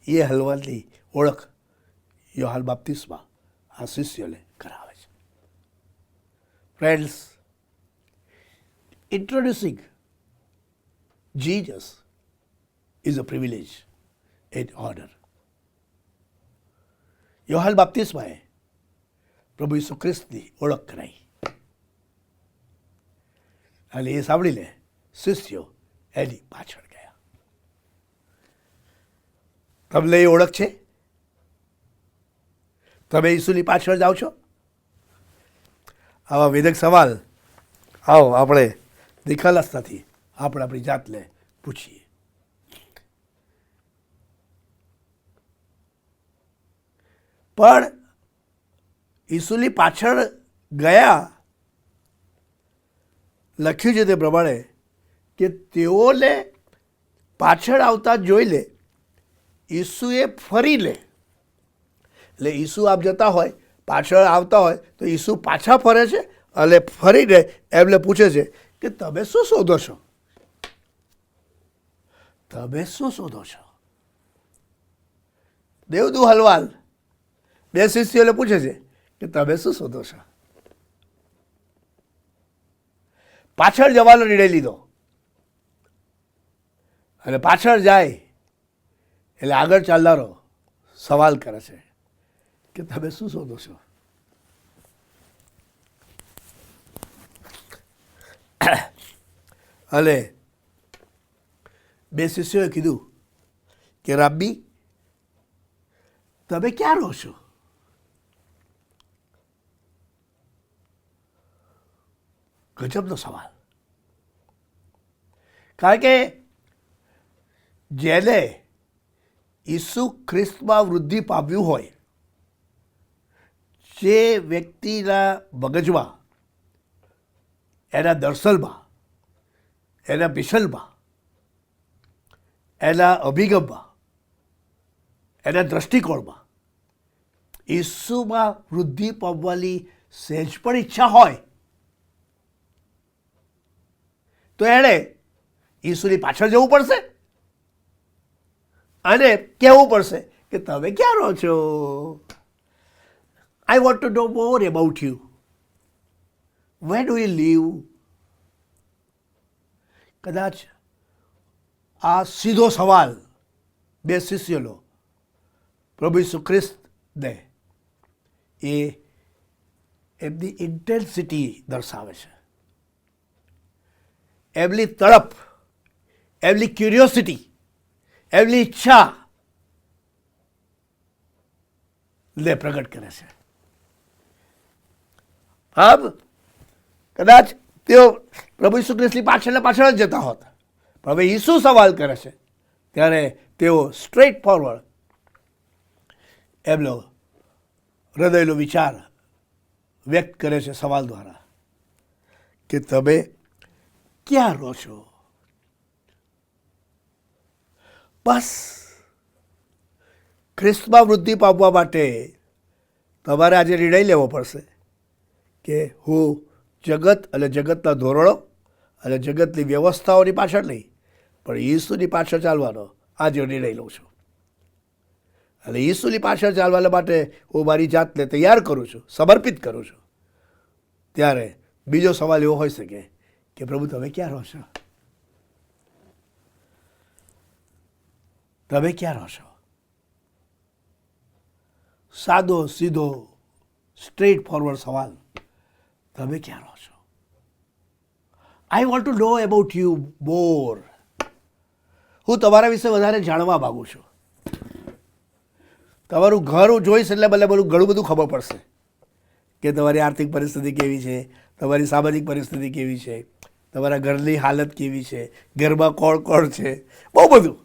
એ હલવાલની ઓળખ યોહાન બાપ્તિસ્મા આ શિષ્યોને કરાવે છે. Friends, introducing Jesus is a privilege and honor. યોહાન બાપ્તિસ્માએ પ્રભુ ઈસુ ખ્રિસ્તની ઓળખ કરાઈ અને એ સાંભળી લે શિષ્યો એની પાછળ ગયા. તમને એ ઓળખ છે? તમે ઈસુની પાછળ જાઓ છો? આવા વેદક સવાલ આવો આપણે નિખાલસતાથી આપણે આપણી જાતને પૂછીએ. પણ ઈસુની પાછળ ગયા લખ્યું છે તે પ્રમાણે કે તેઓને પાછળ આવતા જોઈ લે ઈસુએ ફરી લે. એટલે ઈસુ આપ જતા હોય, પાછળ આવતા હોય તો ઈસુ પાછા ફરે છે અને ફરીને એમને પૂછે છે કે તમે શું શોધો છો? તમે શું શોધો છો? દેવદૂત હલવાલ 2 શિષ્યોને પૂછે છે કે તમે શું શોધો છો? પાછળ જવાનો નિર્ણય લીધો અને પાછળ જાય એટલે આગળ ચાલનારો સવાલ કરે છે કે તમે શું શોધો છો? અને 2 શિષ્યોએ કીધું કે રાબ્બી, તમે ક્યાં રહો છો? ગજબનો સવાલ. કારણ કે જેને ઈસુ ખ્રિસ્તમાં વૃદ્ધિ પામ્યું હોય, જે વ્યક્તિના મગજમાં, એના દર્શનમાં, એના મિશનમાં, એના અભિગમમાં, એના દ્રષ્ટિકોણમાં ઈસુમાં વૃદ્ધિ પામવાની સહેજ પણ ઈચ્છા હોય તો એણે ઈસુની પાછળ જવું પડશે અને કહેવું પડશે કે તમે ક્યાં રહો છો? I want to know more about you. Where do you live? કદાચ આ સીધો સવાલ 2 શિષ્યોનો પ્રભુ ઈસુ ખ્રિસ્તને એ એમની ઇન્ટેન્સિટી દર્શાવે છે, એમની તડપ, એમની ક્યુરિયોસિટી, એમની ઈચ્છા ને પ્રગટ કરે છે. આમ કદાચ તેઓ પ્રભુ ઈસુ ખ્રિસ્તની પાછળ જ જતા હોત, પણ હવે ઈસુ સવાલ કરે છે ત્યારે તેઓ સ્ટ્રેટ ફોરવર્ડ એમનો હૃદયનો વિચાર વ્યક્ત કરે છે સવાલ દ્વારા કે તમે ક્યાં રહો છો? બસ ખ્રિસ્તમાં વૃદ્ધિ પામવા માટે તમારે આજે નિર્ણય લેવો પડશે કે હું જગત અને જગતના ધોરણો અને જગતની વ્યવસ્થાઓની પાછળ નહીં, પણ ઈસુની પાછળ ચાલવાનો આજે નિર્ણય લઉં છું. અને ઈસુની પાછળ ચાલવા માટે હું મારી જાતને તૈયાર કરું છું, સમર્પિત કરું છું. ત્યારે બીજો સવાલ એવો હોઈ શકે કે પ્રભુ તમે ક્યાં રહો છો? તમે ક્યાં રહો છો? સાદો સીધો સ્ટ્રેટ ફોરવર્ડ સવાલ, તમે ક્યાં રહો છો? I want to know about you મોર. હું તમારા વિશે વધારે જાણવા માગું છું. તમારું ઘર હું જોઈશ એટલે મને ઘણું બધું ખબર પડશે કે તમારી આર્થિક પરિસ્થિતિ કેવી છે, તમારી સામાજિક પરિસ્થિતિ કેવી છે, તમારા ઘરની હાલત કેવી છે, ઘરમાં કોણ કોણ છે, બહુ બધું.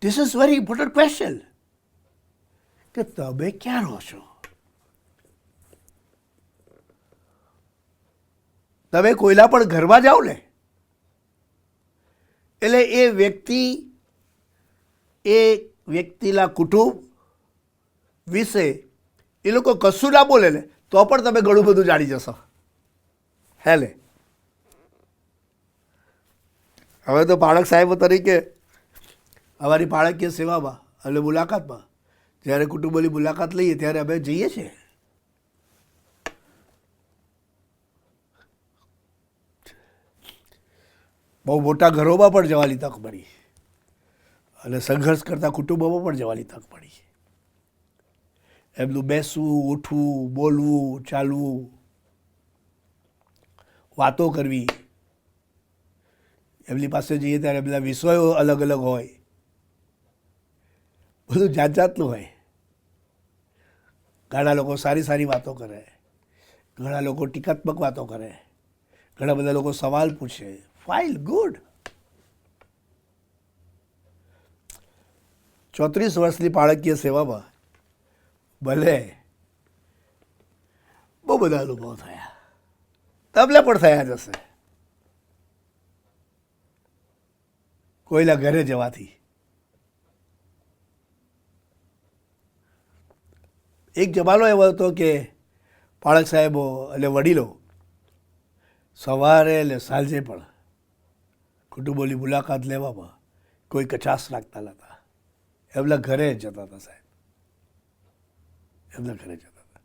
This is very important question કે તમે ક્યાં રહો છો? તમે કોઈના પણ ઘરમાં જાઓ ને એટલે એ વ્યક્તિના કુટુંબ વિશે એ લોકો કશું ના બોલે ને તો પણ તમે ઘણું બધું જાણી જશો. હે ને? હવે તો પાળક સાહેબ તરીકે અમારી પાળકીય સેવામાં અને મુલાકાતમાં જ્યારે કુટુંબોની મુલાકાત લઈએ ત્યારે અમે જઈએ છીએ. બહુ મોટા ઘરોમાં પણ જવાની તક મળી અને સંઘર્ષ કરતા કુટુંબોમાં પણ જવાની તક મળી. એમનું બેસવું, ઉઠવું, બોલવું, ચાલવું, વાતો કરવી, એમની પાસે જઈએ ત્યારે એમના વિષયો અલગ અલગ હોય, બધું જાત જાતનું હોય. ઘણા લોકો સારી સારી વાતો કરે, ઘણા લોકો ટીકાત્મક વાતો કરે, ઘણા બધા લોકો સવાલ પૂછે. File good. 34 વર્ષની પાળકીય સેવામાં ભલે બહુ બધા અનુભવ થયા, તમને પણ થયા જ હશે. કોઈના ઘરે જવાથી એક જમાનો એવો હતો કે પાળક સાહેબો અને વડીલો સવારે અને સાંજે પણ કુટુંબોની મુલાકાત લેવામાં કોઈ કચાશ રાખતા નહોતા. એમના ઘરે જતા હતા સાહેબ, એમના ઘરે જતા હતા.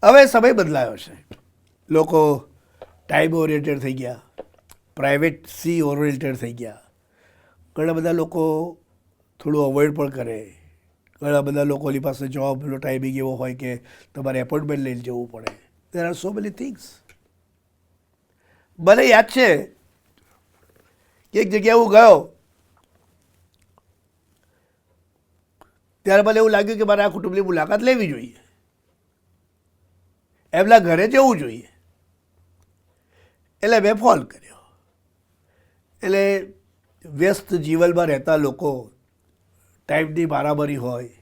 હવે સમય બદલાયો છે, લોકો ટાઈમ ઓરિએન્ટેડ થઈ ગયા, પ્રાઇવેસી ઓરિએન્ટેડ થઈ ગયા. ઘણા બધા લોકો થોડું અવોઇડ પણ કરે. ઘણા બધા લોકોની પાસે જોબનો ટાઈમિંગ એવો હોય કે તમારે એપોઇન્ટમેન્ટ લઈને જવું પડે. There are so many things. મને યાદ છે કે એક જગ્યાએ હું ગયો ત્યારે મને એવું લાગ્યું કે મારે આ કુટુંબની મુલાકાત લેવી જોઈએ, એમના ઘરે જવું જોઈએ. એટલે મેં ફોન કર્યો. એટલે વ્યસ્ત જીવનમાં રહેતા લોકો, ટાઈમની બારાબારી હોય,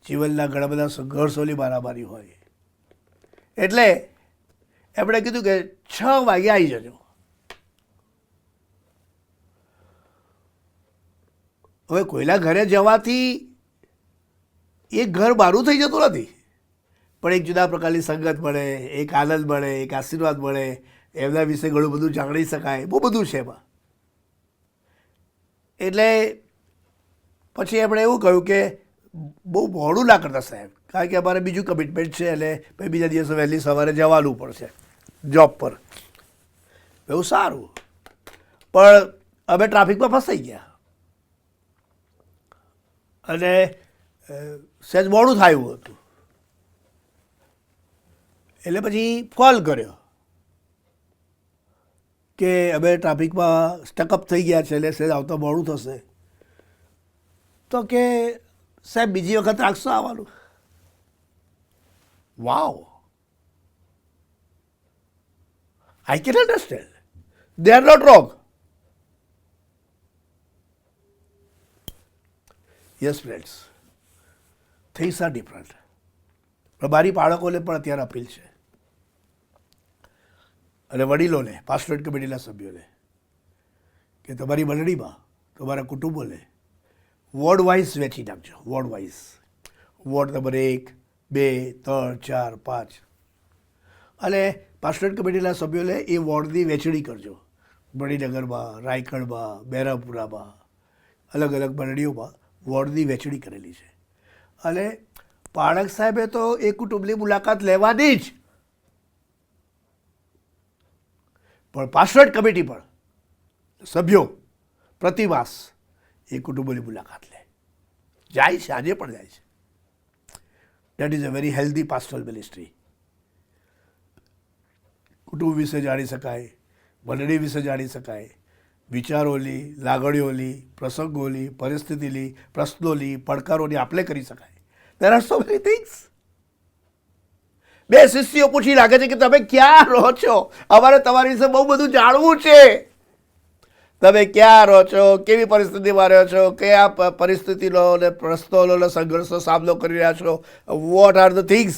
જીવનના ઘણા બધા સંઘર્ષોની બારાબારી હોય, એટલે એમણે કીધું કે 6 વાગે આવી જજો. હવે કોઈના ઘરે જવાથી એ ઘર મારું થઈ જતું નથી, પણ એક જુદા પ્રકારની સંગત મળે, એક આનંદ મળે, એક આશીર્વાદ મળે, એમના વિશે ઘણું બધું જાણી શકાય, બહુ બધું છે એમાં. એટલે પછી એમણે એવું કહ્યું કે બહુ મોડું ના કરતા સાહેબ, કારણ કે અમારે બીજું કમિટમેન્ટ છે એટલે પછી બીજા દિવસે વહેલી સવારે જવાનું પડશે જોબ પર. એવું સારું, પણ અમે ટ્રાફિકમાં ફસાઈ ગયા અને સહેજ મોડું થયું હતું. એટલે પછી કોલ કર્યો કે અમે ટ્રાફિકમાં સ્ટકઅપ થઈ ગયા છે એટલે સહેજ આવતા મોડું થશે. તો કે સાહેબ બીજી વખત રાખશો આવવાનું? Wow, I can understand. They are not wrong. Yes friends, things are different. મારી બાળકોને પણ અત્યારે અપીલ છે અને વડીલોને, પાસ્ટોરેટ કમિટીના સભ્યોને, કે તમારી મંડળીમાં તમારા કુટુંબોને વોર્ડ વાઇઝ વેચી નાખજો. વોર્ડ વાઇઝ, વોર્ડ નંબર 1, 2, 3, 4, 5 અને પાસ્ટોરેટ કમિટીના સભ્યોને એ વોર્ડની વહેંચણી કરજો. મણિનગરમાં, રાયગઢમાં, બહેરામપુરામાં, અલગ અલગ મંડળીઓમાં વોર્ડની વહેંચણી કરેલી છે. અને પાળક સાહેબે તો એ કુટુંબની મુલાકાત લેવાની જ, પણ પાસ્ટોરેટ કમિટી પણ સભ્યો પ્રતિમાસ એ કુટુંબોની મુલાકાત લે, જાય છે, આજે પણ જાય છે. That is a very healthy pastoral ministry. કુટુંબ વિશે જાણી શકાય, મંડળી વિશે જાણી શકાય, વિચારોની, લાગણીઓની, પ્રસંગોની, પરિસ્થિતિની, પ્રશ્નોની, પડકારોની આપલે કરી શકાય. There are so many things. 2 શિષ્યો પૂછી લાગે છે કે તમે ક્યાં રહો છો, અમારે તમારી વિશે બહુ બધું જાણવું છે. તમે ક્યાં રહો છો, કેવી પરિસ્થિતિમાં રહ્યો છો, કયા પરિસ્થિતિનો અને પ્રશ્નોનો સંઘર્ષનો સામનો કરી રહ્યા છો, what are the things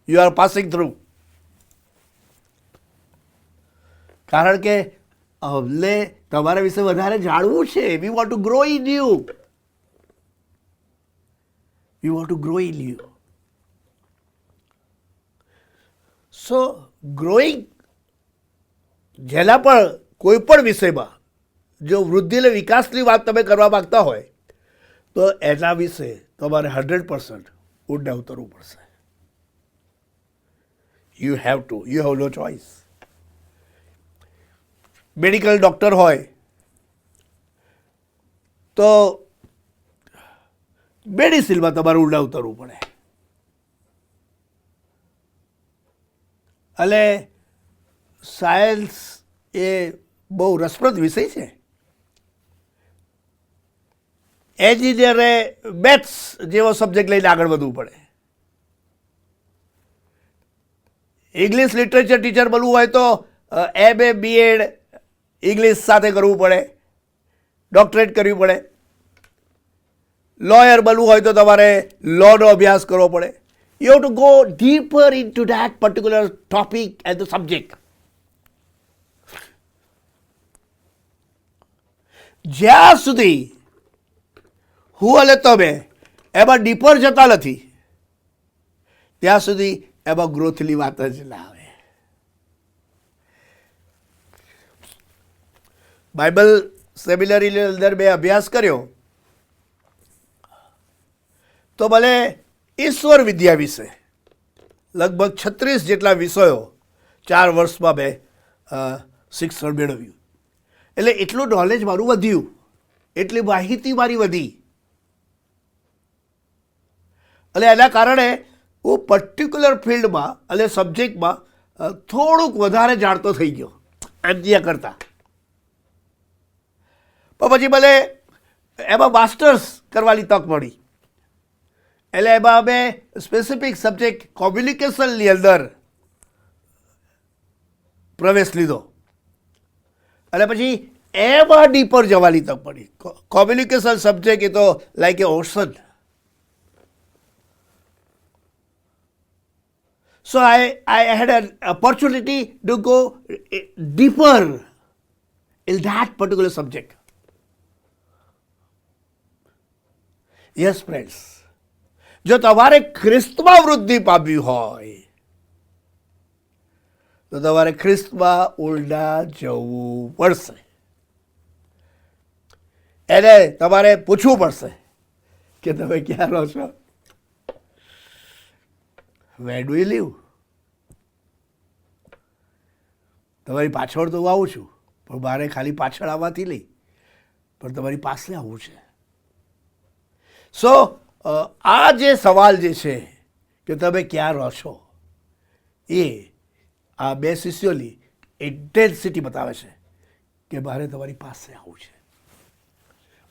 you are passing through. કારણ કે અમને તમારા વિશે વધારે જાણવું છે. We want to grow in you. We want to grow in you. So growing, જેના પણ કોઈ પણ વિષયમાં જો વૃદ્ધિ અને વિકાસની વાત તમે કરવા માગતા હોય તો એના વિશે તમારે 100% ઊંડા ઉતરવું પડશે. You have no choice. Medical doctor હોય તો મેડિસિનમાં તમારે ઊંડા ઉતરવું પડે. અને સાયન્સ એ બહુ રસપ્રદ વિષય છે. એન્જિનિયરે મેથ્સ જેવો સબ્જેક્ટ લઈને આગળ વધવું પડે. ઇંગ્લિશ લિટરેચર ટીચર બનવું હોય તો MA BEd ઇંગ્લિશ સાથે કરવું પડે, ડોક્ટરેટ કરવી પડે. લોયર બનવું હોય તો તમારે લોનો અભ્યાસ કરવો પડે. You have to go deeper into that particular topic and the subject. જ્યાં સુધી હું અને તમે એમાં ડીપર જતા નથી ત્યાં સુધી એમાં ગ્રોથની વાત જ ના આવે. બાઇબલ સેમિનરીની અંદર મેં અભ્યાસ કર્યો તો મને ઈશ્વર વિદ્યા વિશે લગભગ 36 જેટલા વિષયો 4 વર્ષમાં મેં શિક્ષણ મેળવ્યું. એટલે એટલું નોલેજ મારું વધ્યું, એટલી માહિતી મારી વધી. અને એના કારણે હું પર્ટિક્યુલર ફિલ્ડમાં અને સબ્જેક્ટમાં થોડુંક વધારે જાણતો થઈ ગયો અન્ય કરતાં. પણ પછી મને એમાં માસ્ટર્સ કરવાની તક મળી. એટલે એમાં અમે સ્પેસિફિક સબ્જેક્ટ કોમ્યુનિકેશનની અંદર પ્રવેશ લીધો અને પછી એમાં ડીપર જવાની તક પડી. કોમ્યુનિકેશન સબ્જેક્ટ એ તો like A ocean. So I had an opportunity to go deeper in that particular subject. Yes, friends. જો તમારે ખ્રિસ્તમાં વૃદ્ધિ પામવી હોય તો તમારે ખ્રિસ્તમાં ઊંડા જવું પડશે. એને તમારે પૂછવું પડશે કે તમે ક્યાં રહો છો, where do you live. તમારી પાછળ તો હું આવું છું પણ મારે ખાલી પાછળ આવવાથી નહીં પણ તમારી પાસે આવવું છે. સો આ જે સવાલ જે છે કે તમે ક્યાં રહો છો એ આ 2 શિષ્યોની ઇન્ટેન્સિટી બતાવે છે કે મારે તમારી પાસે આવવું છે,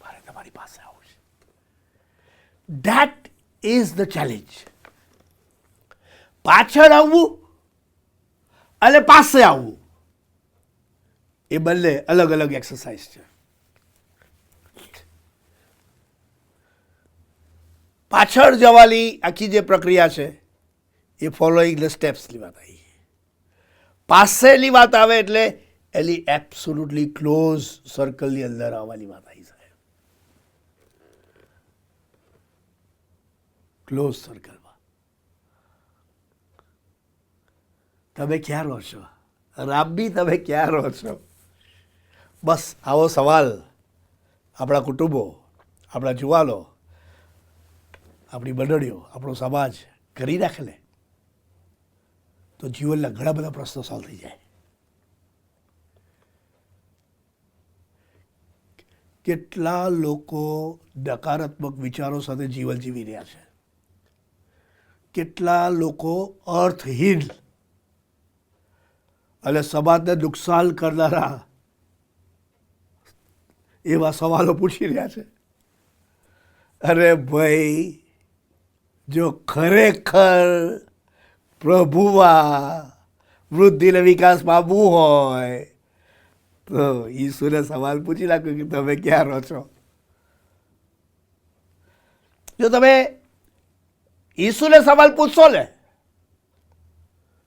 મારે તમારી પાસે આવવું છે. That is the challenge. પાછળ આવવું અને પાસે આવવું એ બંને અલગ અલગ એક્સરસાઇઝ છે. પાછળ જવાની આખી જે પ્રક્રિયા છે એ ફોલોઈંગ ધ સ્ટેપ્સની વાત આવી. પાસેની વાત આવે એટલે એની એબ્સોલ્યુટલી ક્લોઝ સર્કલની અંદર આવવાની વાત આવી સાહેબ. ક્લોઝ સર્કલમાં તમે ક્યાં રહો છો? રાબી તમે ક્યાં રહો છો? બસ આવો સવાલ આપણા કુટુંબો, આપણા જુવાનો, આપણી મંડળીઓ, આપણો સમાજ કરી રાખે ને તો જીવનના ઘણા બધા પ્રશ્નો સોલ્વ થઈ જાય. કેટલા લોકો નકારાત્મક વિચારો સાથે જીવન જીવી રહ્યા છે, કેટલા લોકો અર્થહીન અને સમાજને નુકસાન કરનારા એવા સવાલો પૂછી રહ્યા છે. અરે ભાઈ, જો ખરેખર પ્રભુમાં વૃદ્ધિને વિકાસ પામવું હોય તો ઈસુને સવાલ પૂછી નાખ્યો કે તમે ક્યાં રહો છો? જો તમે ઈસુને સવાલ પૂછશો ને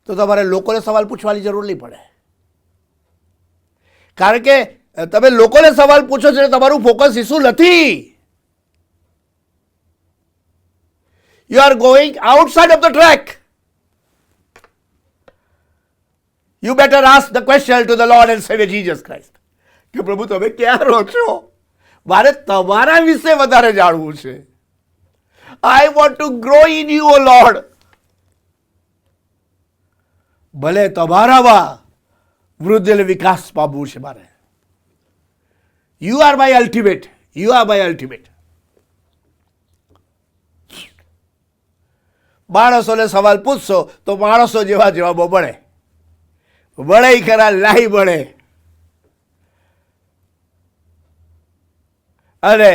તો તમારે લોકોને સવાલ પૂછવાની જરૂર નહીં પડે. કારણ કે તમે લોકોને સવાલ પૂછો છો તમારું ફોકસ ઈસુ નથી. You are going outside of the track. You better ask the question to the Lord and Savior Jesus Christ. કે પ્રભુ તમે ક્યાં રહો છો? મારે તમારા વિશે વધારે જાણવું છે. I want to grow in you, O Lord. ભલે તમારામાં વૃદ્ધિ અને વિકાસ પામવું છે મારે. You are my ultimate. You are my ultimate. માણસોને સવાલ પૂછશો તો માણસો જેવા જવાબો મળે. મળે ખરા, લાઈ મળે. અને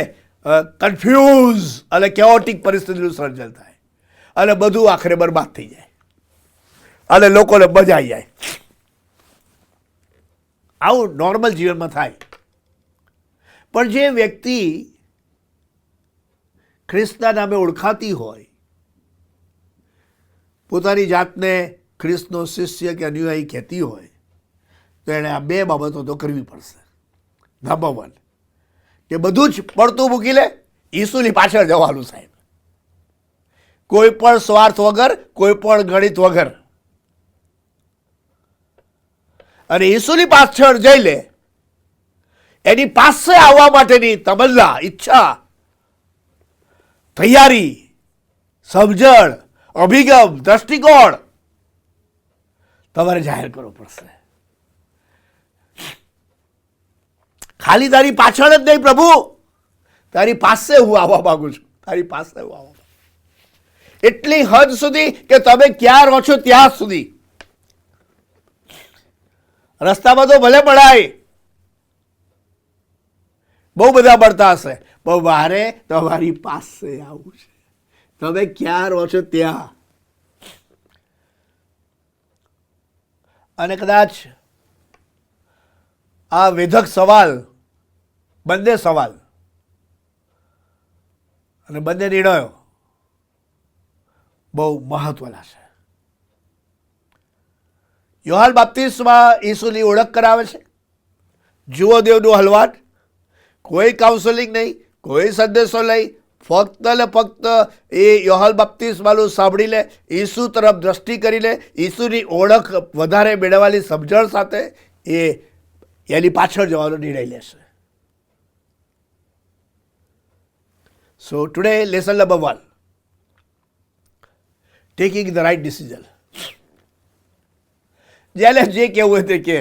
કન્ફ્યુઝ અને કેઓટિક પરિસ્થિતિનું સર્જન થાય અને બધું આખરે બરબાદ થઈ જાય અને લોકોને મજા આવી જાય. આવું નોર્મલ જીવનમાં થાય. પણ જે વ્યક્તિ ખ્રિસ્તના નામે ઓળખાતી હોય, પોતાની જાતને ખ્રિસ્તનો શિષ્ય કે અનુયાયી કહેતી હોય તો એણે આ બે બાબતો તો કરવી પડશે. નંબર 1 કે બધું જ પડતું મૂકી લે, ઈસુની પાછળ જવાનું સાહેબ. કોઈ પણ સ્વાર્થ વગર, કોઈ પણ ગણિત વગર. અને ઈસુની પાછળ જઈ લે. એની પાસે આવવા માટેની તમન્ના, ઈચ્છા, તૈયારી, સમજણ, અભિગમ, દ્રષ્ટિકોણ તમારે જાહેર કરવો પડશે. ખાલી તારી પાછળ જ નહીં, પ્રભુ તારી પાસે હું આવવા માંગુ છું. તારી પાસે હું આવવા માંગુ. એટલી હદ સુધી કે તમે ક્યાં રહો છો ત્યાં સુધી. રસ્તામાં તો ભલે મળાય, બહુ બધા મળતા હશે, પણ મારે તમારી પાસે આવવું છે. તમે ક્યાં રહો છો ત્યાં. અને કદાચ આ વેધક સવાલ, બંને સવાલ અને બંને નિર્ણયો બહુ મહત્વના છે. યોહાન બાપ્તિસ્મા ઈસુની ઓળખ કરાવે છે. જુઓ દેવનું હલવાટ. કોઈ કાઉન્સેલિંગ નહીં, કોઈ સંદેશો નહીં, ફક્ત ને ફક્ત એ યોહાન બાપ્તિસ્માનું સાંભળી લે, ઈસુ તરફ દ્રષ્ટિ કરી લે, ઈસુની ઓળખ વધારે મેળવવાની સમજણ સાથે એ એની પાછળ જવાનો નિર્ણય લેશે. So today lesson number 1, taking the right decision. જેને જે કહેવું હોય તે કહે,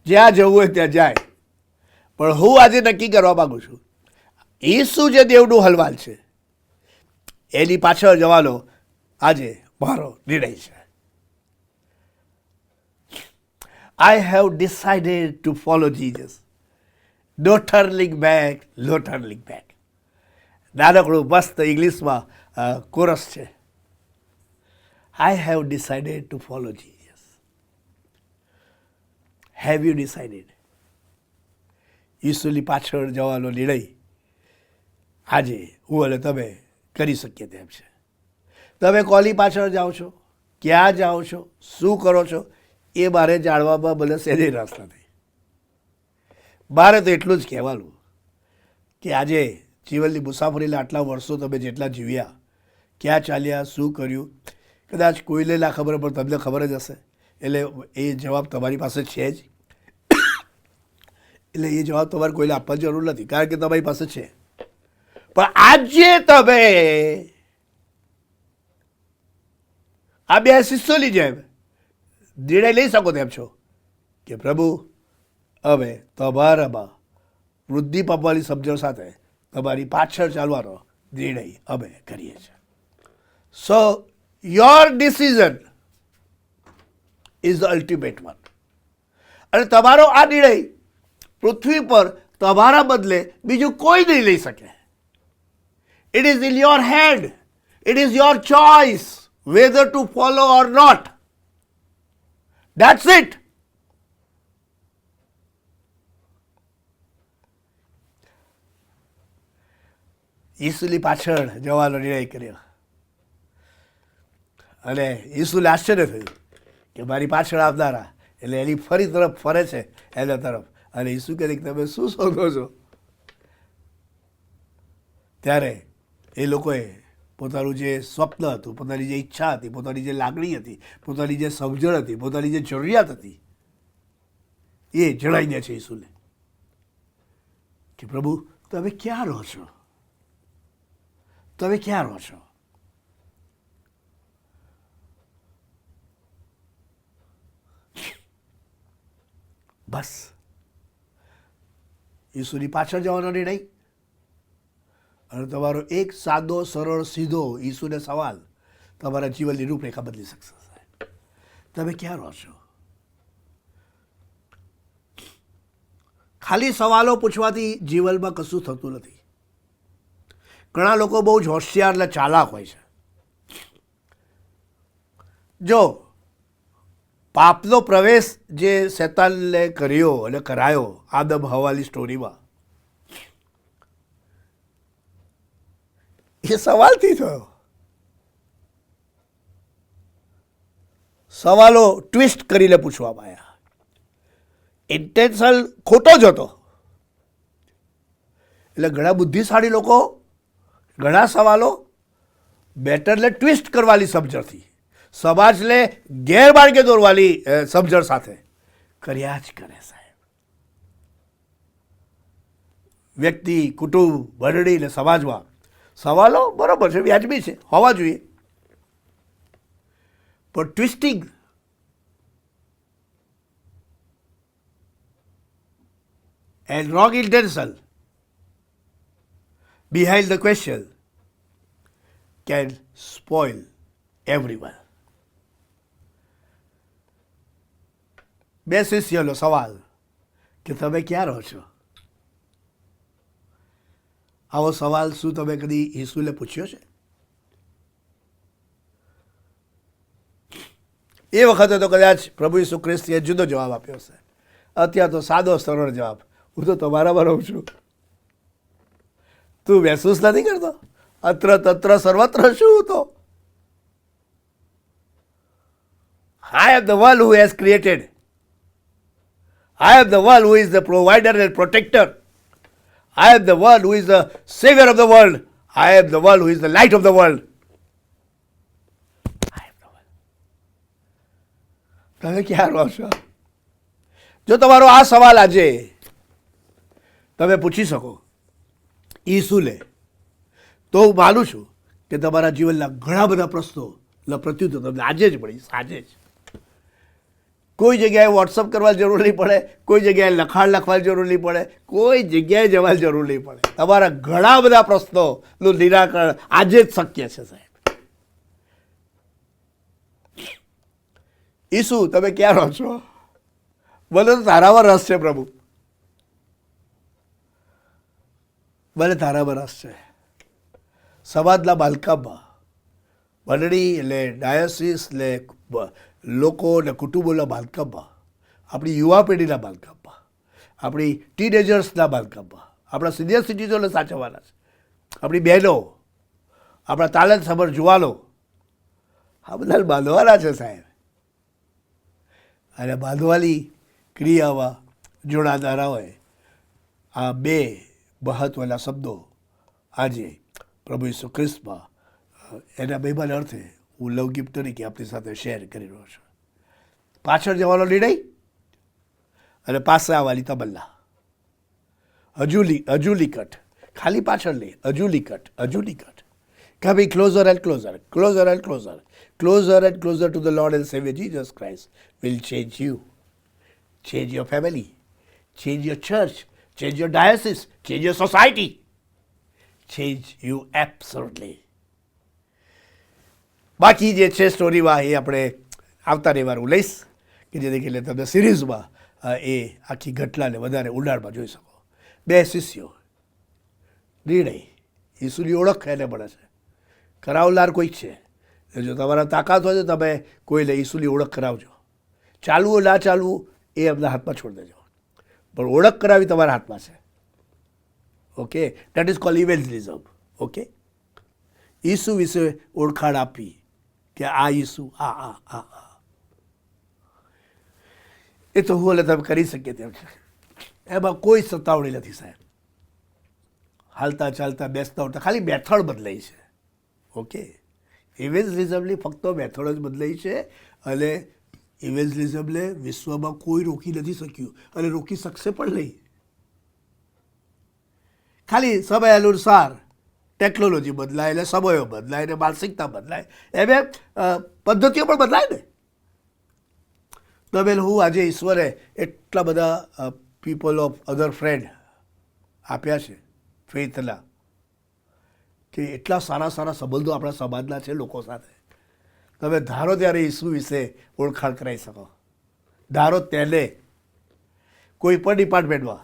જ્યાં જવું હોય ત્યાં જાય. પણ હું આજે નક્કી કરવા માંગુ છું, ઈસુ જે દેવનું હલવાલ છે એની પાછળ જવાનો આજે મારો નિર્ણય છે. I have decided to follow Jesus. No turning back, no turning back. નાનકડું મસ્ત ઇંગ્લિશમાં કોરસ છે. I have decided to follow Jesus. Have you decided? ઈસુની પાછળ જવાનો નિર્ણય આજે હું અને તમે કરી શકીએ તેમ છે. તમે કોની પાછળ જાઓ છો, ક્યાં જાઓ છો, શું કરો છો, એ મારે જાણવામાં મને સહેજે રસ નથી. મારે તો એટલું જ કહેવાનું કે આજે જીવનની મુસાફરીના આટલા વર્ષો તમે જેટલા જીવ્યા, ક્યાં ચાલ્યા, શું કર્યું, કદાચ કોઈને ના ખબર પણ તમને ખબર જ હશે. એટલે એ જવાબ તમારી પાસે છે જ. એટલે એ જવાબ તમારે કોઈને આપવાની જરૂર નથી, કારણ કે તમારી પાસે છે. પણ આજે તમે આ બે શિષ્યોની જેમ નિર્ણય લઈ શકો તેમ છો કે પ્રભુ, હવે તમારામાં વૃદ્ધિ પામવાની સમજણ સાથે તમારી પાછળ ચાલવાનો નિર્ણય અમે કરીએ છીએ. સો your decision is the ultimate one. અને તમારો આ નિર્ણય પૃથ્વી પર તમારા બદલે બીજું કોઈ નહીં લઈ શકે. It is in your hand. It is your choice whether to follow or not. That's it. ઈસુની પાછળ જવાનો નિર્ણય કર્યો અને ઈસુને આશ્ચર્ય થયું કે મારી પાછળ આવનારા, એટલે એની ફરી તરફ ફરે છે એના તરફ, અને ઈસુ કહે કે તમે શું શોધો છો? ત્યારે એ લોકોએ પોતાનું જે સ્વપ્ન હતું, પોતાની જે ઈચ્છા હતી, પોતાની જે લાગણી હતી, પોતાની જે સમજણ હતી, પોતાની જે જરૂરિયાત હતી, એ જણાવી દે છે ઈસુને કે પ્રભુ, તમે ક્યાં રહો છો? તમે ક્યાં રહો છો? બસ ઈસુની પાછળ જવાનો નિર્ણય, અને તમારો એક સાદો સરળ સીધો ઈસુને સવાલ તમારા જીવનની રૂપરેખા બદલી શકશે. તમે ક્યાં રહો છો? ખાલી સવાલો પૂછવાથી જીવનમાં કશું થતું નથી. ઘણા લોકો બહુ જ હોશિયાર અને ચાલાક હોય છે. જો પાપનો પ્રવેશ જે શેતાનને કર્યો અને કરાયો આદમ હવાની સ્ટોરીમાં, એ સવાલથી થયો. સવાલો ટ્વિસ્ટ કરીને પૂછવામાં આવ્યા. ઇન્ટેન્શન ખોટો જ હતો. એટલે ઘણા બુદ્ધિશાળી લોકો ઘણા સવાલો બેટરને ટ્વિસ્ટ કરવાની સમજણથી, સમાજને ગેરમાર્ગે દોરવાની સમજણ સાથે કર્યા જ કરે સાહેબ. વ્યક્તિ, કુટુંબ, મંડળી અને સમાજમાં સવાલો બરાબર છે, વ્યાજબી છે, હોવા જોઈએ, પણ twisting and wrong intention behind the question can spoil everyone. બે શિષ્યોનો સવાલ કે તમે ક્યાં રહો છો? આવો સવાલ શું તમે કદી ઈસુને પૂછ્યો છે? એ વખતે તો કદાચ પ્રભુ ઈસુ ખ્રિસ્તીએ જુદો જવાબ આપ્યો હશે. અત્યારે તો સાદો સરળ જવાબ, હું તો તમારામાં રહું છું. તું મહેસૂસ નથી કરતો? અત્ર તત્ર સર્વત્ર શું તો? I am the one who has created. I am the one who is the provider and protector. I am the one who is the savior of the world. I am the one who is the light of the world. I am the one. તમે ક્યાં રહો છો? જો તમારો આ સવાલ આજે તમે પૂછી શકો ઈસુને, તો હું માનું છું કે તમારા જીવનના ઘણા બધા પ્રશ્નોના પ્રત્યુત્તર તમને આજે જ મળીશ. આજે જ. કોઈ જગ્યાએ વોટ્સઅપ કરવાની જરૂર નહીં પડે, કોઈ જગ્યાએ લખાણ લખવાની જરૂર નહીં પડે, કોઈ જગ્યાએ જવાની જરૂર નહીં પડે. તમારા ઘણા બધા પ્રશ્નોનું નિરાકરણ આજે જ શક્ય છે સાહેબ. ઈસુ, તમે ક્યાં રહો છો? મને તો તારામાં રસ છે પ્રભુ, મને તારામાં રસ છે. સમાજના બાલકામાં, મંડળી એટલે ડાયોસીસ એટલે લોકો અને કુટુંબોના બાલકામાં, આપણી યુવા પેઢીના બાલકામાં, આપણી ટીનેજર્સના બાલકામાં, આપણા સિનિયર સિટીઝનોને સાચવવાના છે, આપણી બહેનો, આપણા તાલંત સભર જુવાનો, આ બધા બાંધવાના છે સાહેબ. અને બાંધવાની ક્રિયામાં જોડાનારા હોય આ બે મહત્ત્વના શબ્દો આજે પ્રભુ ઈસુ ખ્રિસ્તમાં એના મહેમાન અર્થે હું લવ ગિફ્ટ તરીકે આપણી સાથે શેર કરી રહ્યો છું. પાછળ જવાનો નિર્ણય અને પાસે આવવાની તબલ્લા. હજુલી કટ, ખાલી પાછળ નહીં, હજુલી cut. Coming closer and closer to the Lord and Savior Jesus Christ will change you, change your family, change your church, change your diocese, change your society, change you absolutely. બાકી જે છે સ્ટોરીમાં એ આપણે આવતા રવિવારે હું લઈશ કે જેથી કરીને તમે સિરીઝમાં એ આખી ઘટનાને વધારે ઊંડાણમાં જોઈ શકો. બે શિષ્યો, નિર્ણય, ઈસુની ઓળખ એને મળે છે, કરાવનાર કોઈ છે. જો તમારા તાકાત હોય તો તમે કોઈને ઈસુની ઓળખ કરાવજો. ચાલવું ના ચાલવું એ એમના હાથમાં છોડી દેજો, પણ ઓળખ કરાવી તમારા હાથમાં છે. Okay, that is called evangelism. Okay, ઈસુ વિશે ઓળખાણ આપી કે આ ઈસુ આ એ તો હું એટલે તમે કરી શકીએ તેમ છે. એમાં કોઈ સત્તાવણી નથી સાહેબ. હાલતા ચાલતા બેસતા ઉઠતા ખાલી મેથડ બદલાઈ છે. ઓકે, ઇવેન્જલિઝમની ફક્ત મેથડ જ બદલાઈ છે અને ઇવેન્જલિઝમને વિશ્વમાં કોઈ રોકી નથી શક્યું અને રોકી શકશે પણ નહીં. ખાલી સમય અનુસાર ટેકનોલોજી બદલાય એટલે સમયો બદલાય ને માનસિકતા બદલાય એમ પદ્ધતિઓ પણ બદલાય ને. તમે હું આજે ઈશ્વરે એટલા બધા પીપલ ઓફ અધર ફ્રેન્ડ આપ્યા છે ફેથના કે એટલા સારા સંબંધો આપણા સમાજના છે લોકો સાથે. તમે ધારો ત્યારે ઈસુ વિશે ઓળખાણ કરાવી શકો, ધારો તેને કોઈ પણ ડિપાર્ટમેન્ટમાં.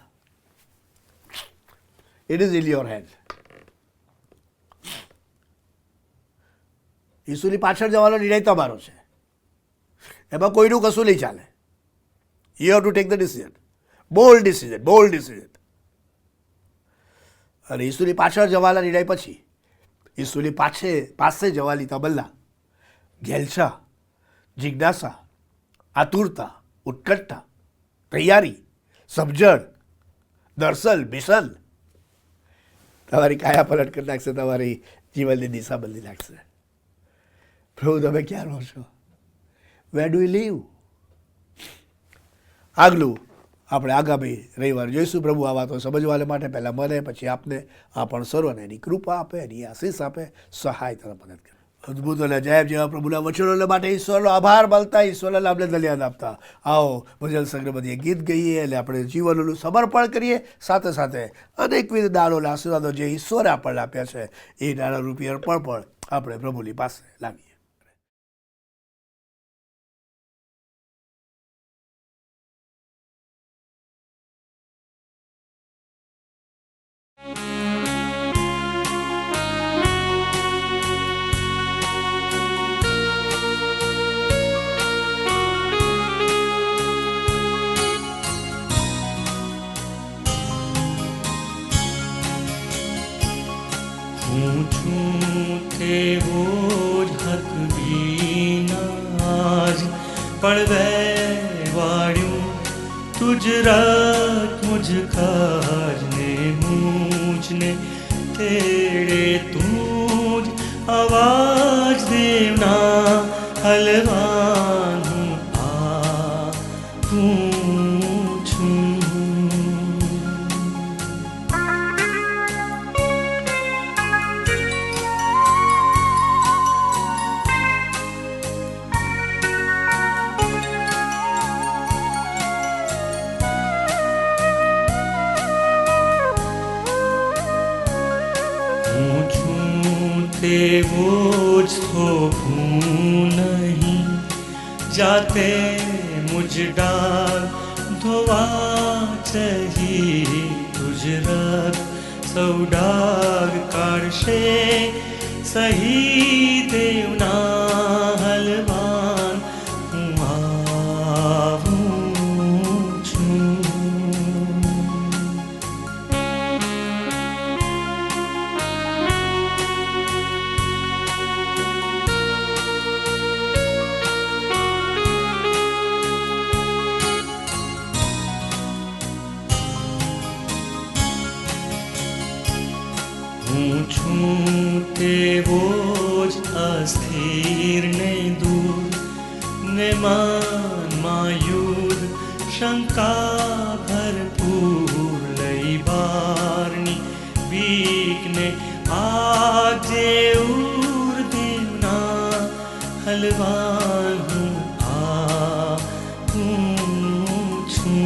It is in your hand. ઈસુની પાછળ જવાનો નિર્ણય તમારો છે, એમાં કોઈનું કશું નહીં ચાલે. You have to take the decision, bold decision. અને ઈસુની પાછળ જવાના નિર્ણય પછી ઈસુની પાસે જવાની તબલ્લા, ઘેલછા, જિજ્ઞાસા, આતુરતા, ઉત્કંઠા, તૈયારી, સમજણ, દર્શન, મિશન તમારી કાયા પલટ કરી નાખશે, તમારી જીવનની દિશા બદલી નાખશે. પ્રભુ તમે ક્યાં રહો છો? Where do you live? આગલું આપણે આગામી રવિવારે જોઈશું. પ્રભુ આ વાતો સમજવાને માટે પહેલાં મને પછી આપને આ પણ સર્વને એની કૃપા આપે, એની આશીષ આપે, સહાય તરફ મદદ કરે. અદ્ભુત અને અજાયબ જેવા પ્રભુના વચનોને માટે ઈશ્વરનો આભાર માનતા, ઈશ્વરના આપણે ધન્યવાદ આપતા આવો ભજન સંગ્રહમાંથી ગીત ગઈએ એટલે આપણે જીવનનું સમર્પણ કરીએ. સાથે સાથે અનેકવિધ દાનોના આશીર્વાદો જે ઈશ્વરે આપણને આપ્યા છે એ નાણારૂપી અર્પણ પણ આપણે પ્રભુની પાસે લાવીએ. પૂછું તેવો જ હક વિના જ પડવે વાળ્યું તુજ રાત મુજ કાજને મૂજને તેડે તું જ આવાજ દેવના હલવાનું આ પૂછું. તેવો જ થોભું નહીં જાતે મુજ ડાગ ધોવા ચહી તુજ રખ સૌ ડાગ કાઢશે સહી દેવના હલવાન હું આવું છું. હું છું તેવો જ અસ્થિર ને દૂર ને મનમાં યુદ્ધ શંકા ભરપૂર લઈ બારની બીકને આજે ઉર્દેવના હલવાન હું છું.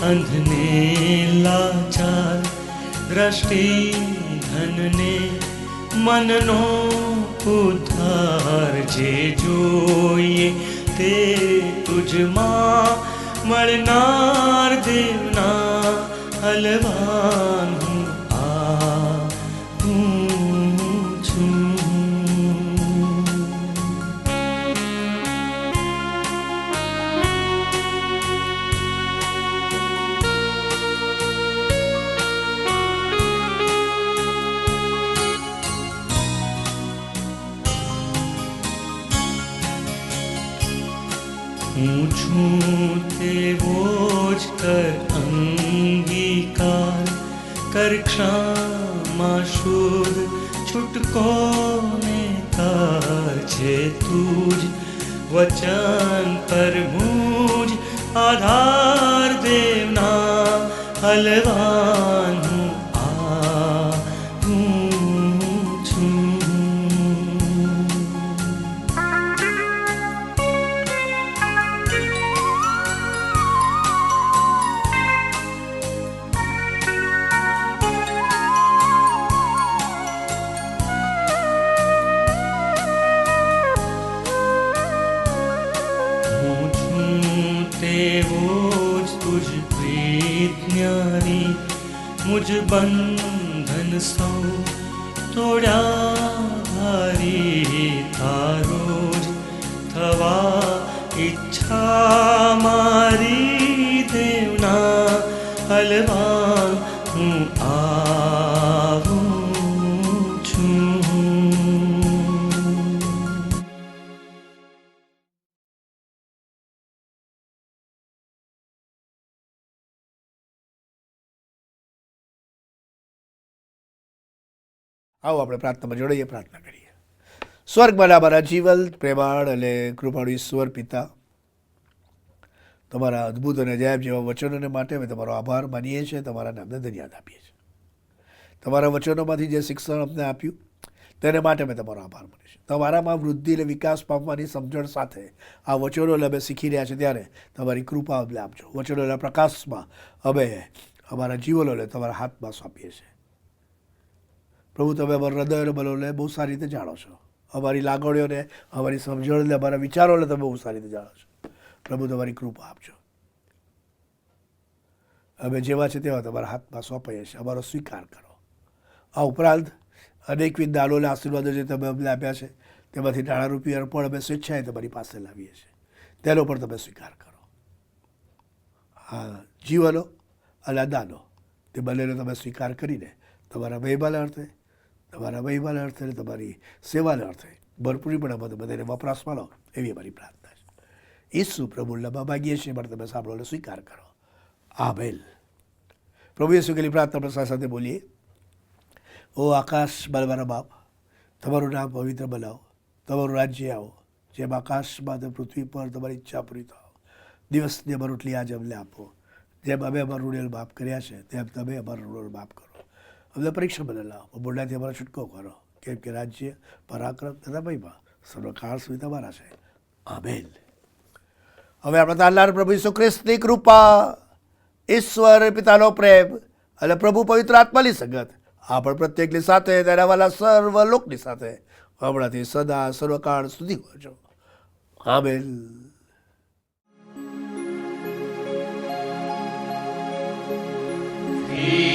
અંધને લાચાર દ્રષ્ટિ ધનને મનનો ઉદ્ધાર જે જોઈએ તે તુજમાં મળનાર દેવના હલવાન હું છું. હું છું તેવો જ કર અંગીકાર કર ક્ષમા શુદ્ધ છૂટકો ને તાર છે તુજ વચન પર મુજ આધાર દેવના હલવાન હું છું. મુજ બંધન સૌ તોડ્યા ભારી તારો જ થવા ઈચ્છા મારી દેવના હલવાન હું છું. આવો આપણે પ્રાર્થનામાં જોડાઈએ, પ્રાર્થના કરીએ. સ્વર્ગમાં અમારા જીવન પ્રેમાળ અને કૃપાળુ ઈશ્વર પિતા, તમારા અદ્ભુત અને અજાયબ જેવા વચનોને માટે અમે તમારો આભાર માનીએ છીએ, તમારા નામને ધન્યવાદ આપીએ છીએ. તમારા વચનોમાંથી જે શિક્ષણ અમને આપ્યું તેને માટે અમે તમારો આભાર માનીએ છીએ. તમારામાં વૃદ્ધિ અને વિકાસ પામવાની સમજણ સાથે આ વચનોને અમે શીખી રહ્યા છીએ, ત્યારે તમારી કૃપા અમને આપજો. વચનોના પ્રકાશમાં અમે અમારા જીવનોને તમારા હાથમાં સોંપીએ છીએ. પ્રભુ, તમે અમારા હૃદય અને મનોને બહુ સારી રીતે જાણો છો. અમારી લાગણીઓને, અમારી સમજણને, અમારા વિચારોને તમે બહુ સારી રીતે જાણો છો. પ્રભુ, તમારી કૃપા આપજો. અમે જેવા છે તેવા તમારા હાથમાં સોંપાઈએ છીએ, અમારો સ્વીકાર કરો. આ ઉપરાંત અનેકવિધ દાનોને આશીર્વાદો જે તમે અમને આપ્યા છે તેમાંથી નાણારૂપી અર્પણ અમે સ્વેચ્છાએ તમારી પાસે લાવીએ છીએ, તેનો પણ તમે સ્વીકાર કરો. આ જીવનો અને આ દાનો તે બંનેનો તમે સ્વીકાર કરીને તમારા મહિમાના અર્થે, અને તમારી સેવાના અર્થે ભરપૂરીપણે બધાને વપરાશમાં લો, એવી અમારી પ્રાર્થના છે. ઈસુ પ્રભુના માગીએ છીએ, પણ તમે સાંભળો અને સ્વીકાર કરો. આમેન. પ્રભુ ઈસુ કેલી પ્રાર્થના પ્રસાદ સાથે બોલીએ. ઓ આકાશ મારા બાપ, તમારું નામ પવિત્ર બનાવો, તમારું રાજ્ય આવો, જેમ આકાશમાં અને પૃથ્વી પર તમારી ઈચ્છા પૂરી થાવ. દિવસની અમારી રોટલી આજે અમને આપો, જેમ અમે અમારું ઋણ માફ કર્યા છે તેમ તમે અમારું ઋણ માફ કરો. અમને પરીક્ષા બદલ લાવો, બોલનાથી અમારો છૂટકો કરો, કેમ કે રાજ્ય, પરાક્રમ તથા મહિમા સર્વકાળ સુધી તમારા છે. આમેન. હવે આપણે તારનાર પ્રભુ ઈસુ ખ્રિસ્તની કૃપા, ઈશ્વર પિતાનો પ્રેમ અને પ્રભુ પવિત્ર આત્માની સંગત આપણ પ્રત્યેકની સાથે, તેના વાલા સર્વ લોકની સાથે હમણાંથી સદા સર્વકાળ સુધી હોજો. આમેન. He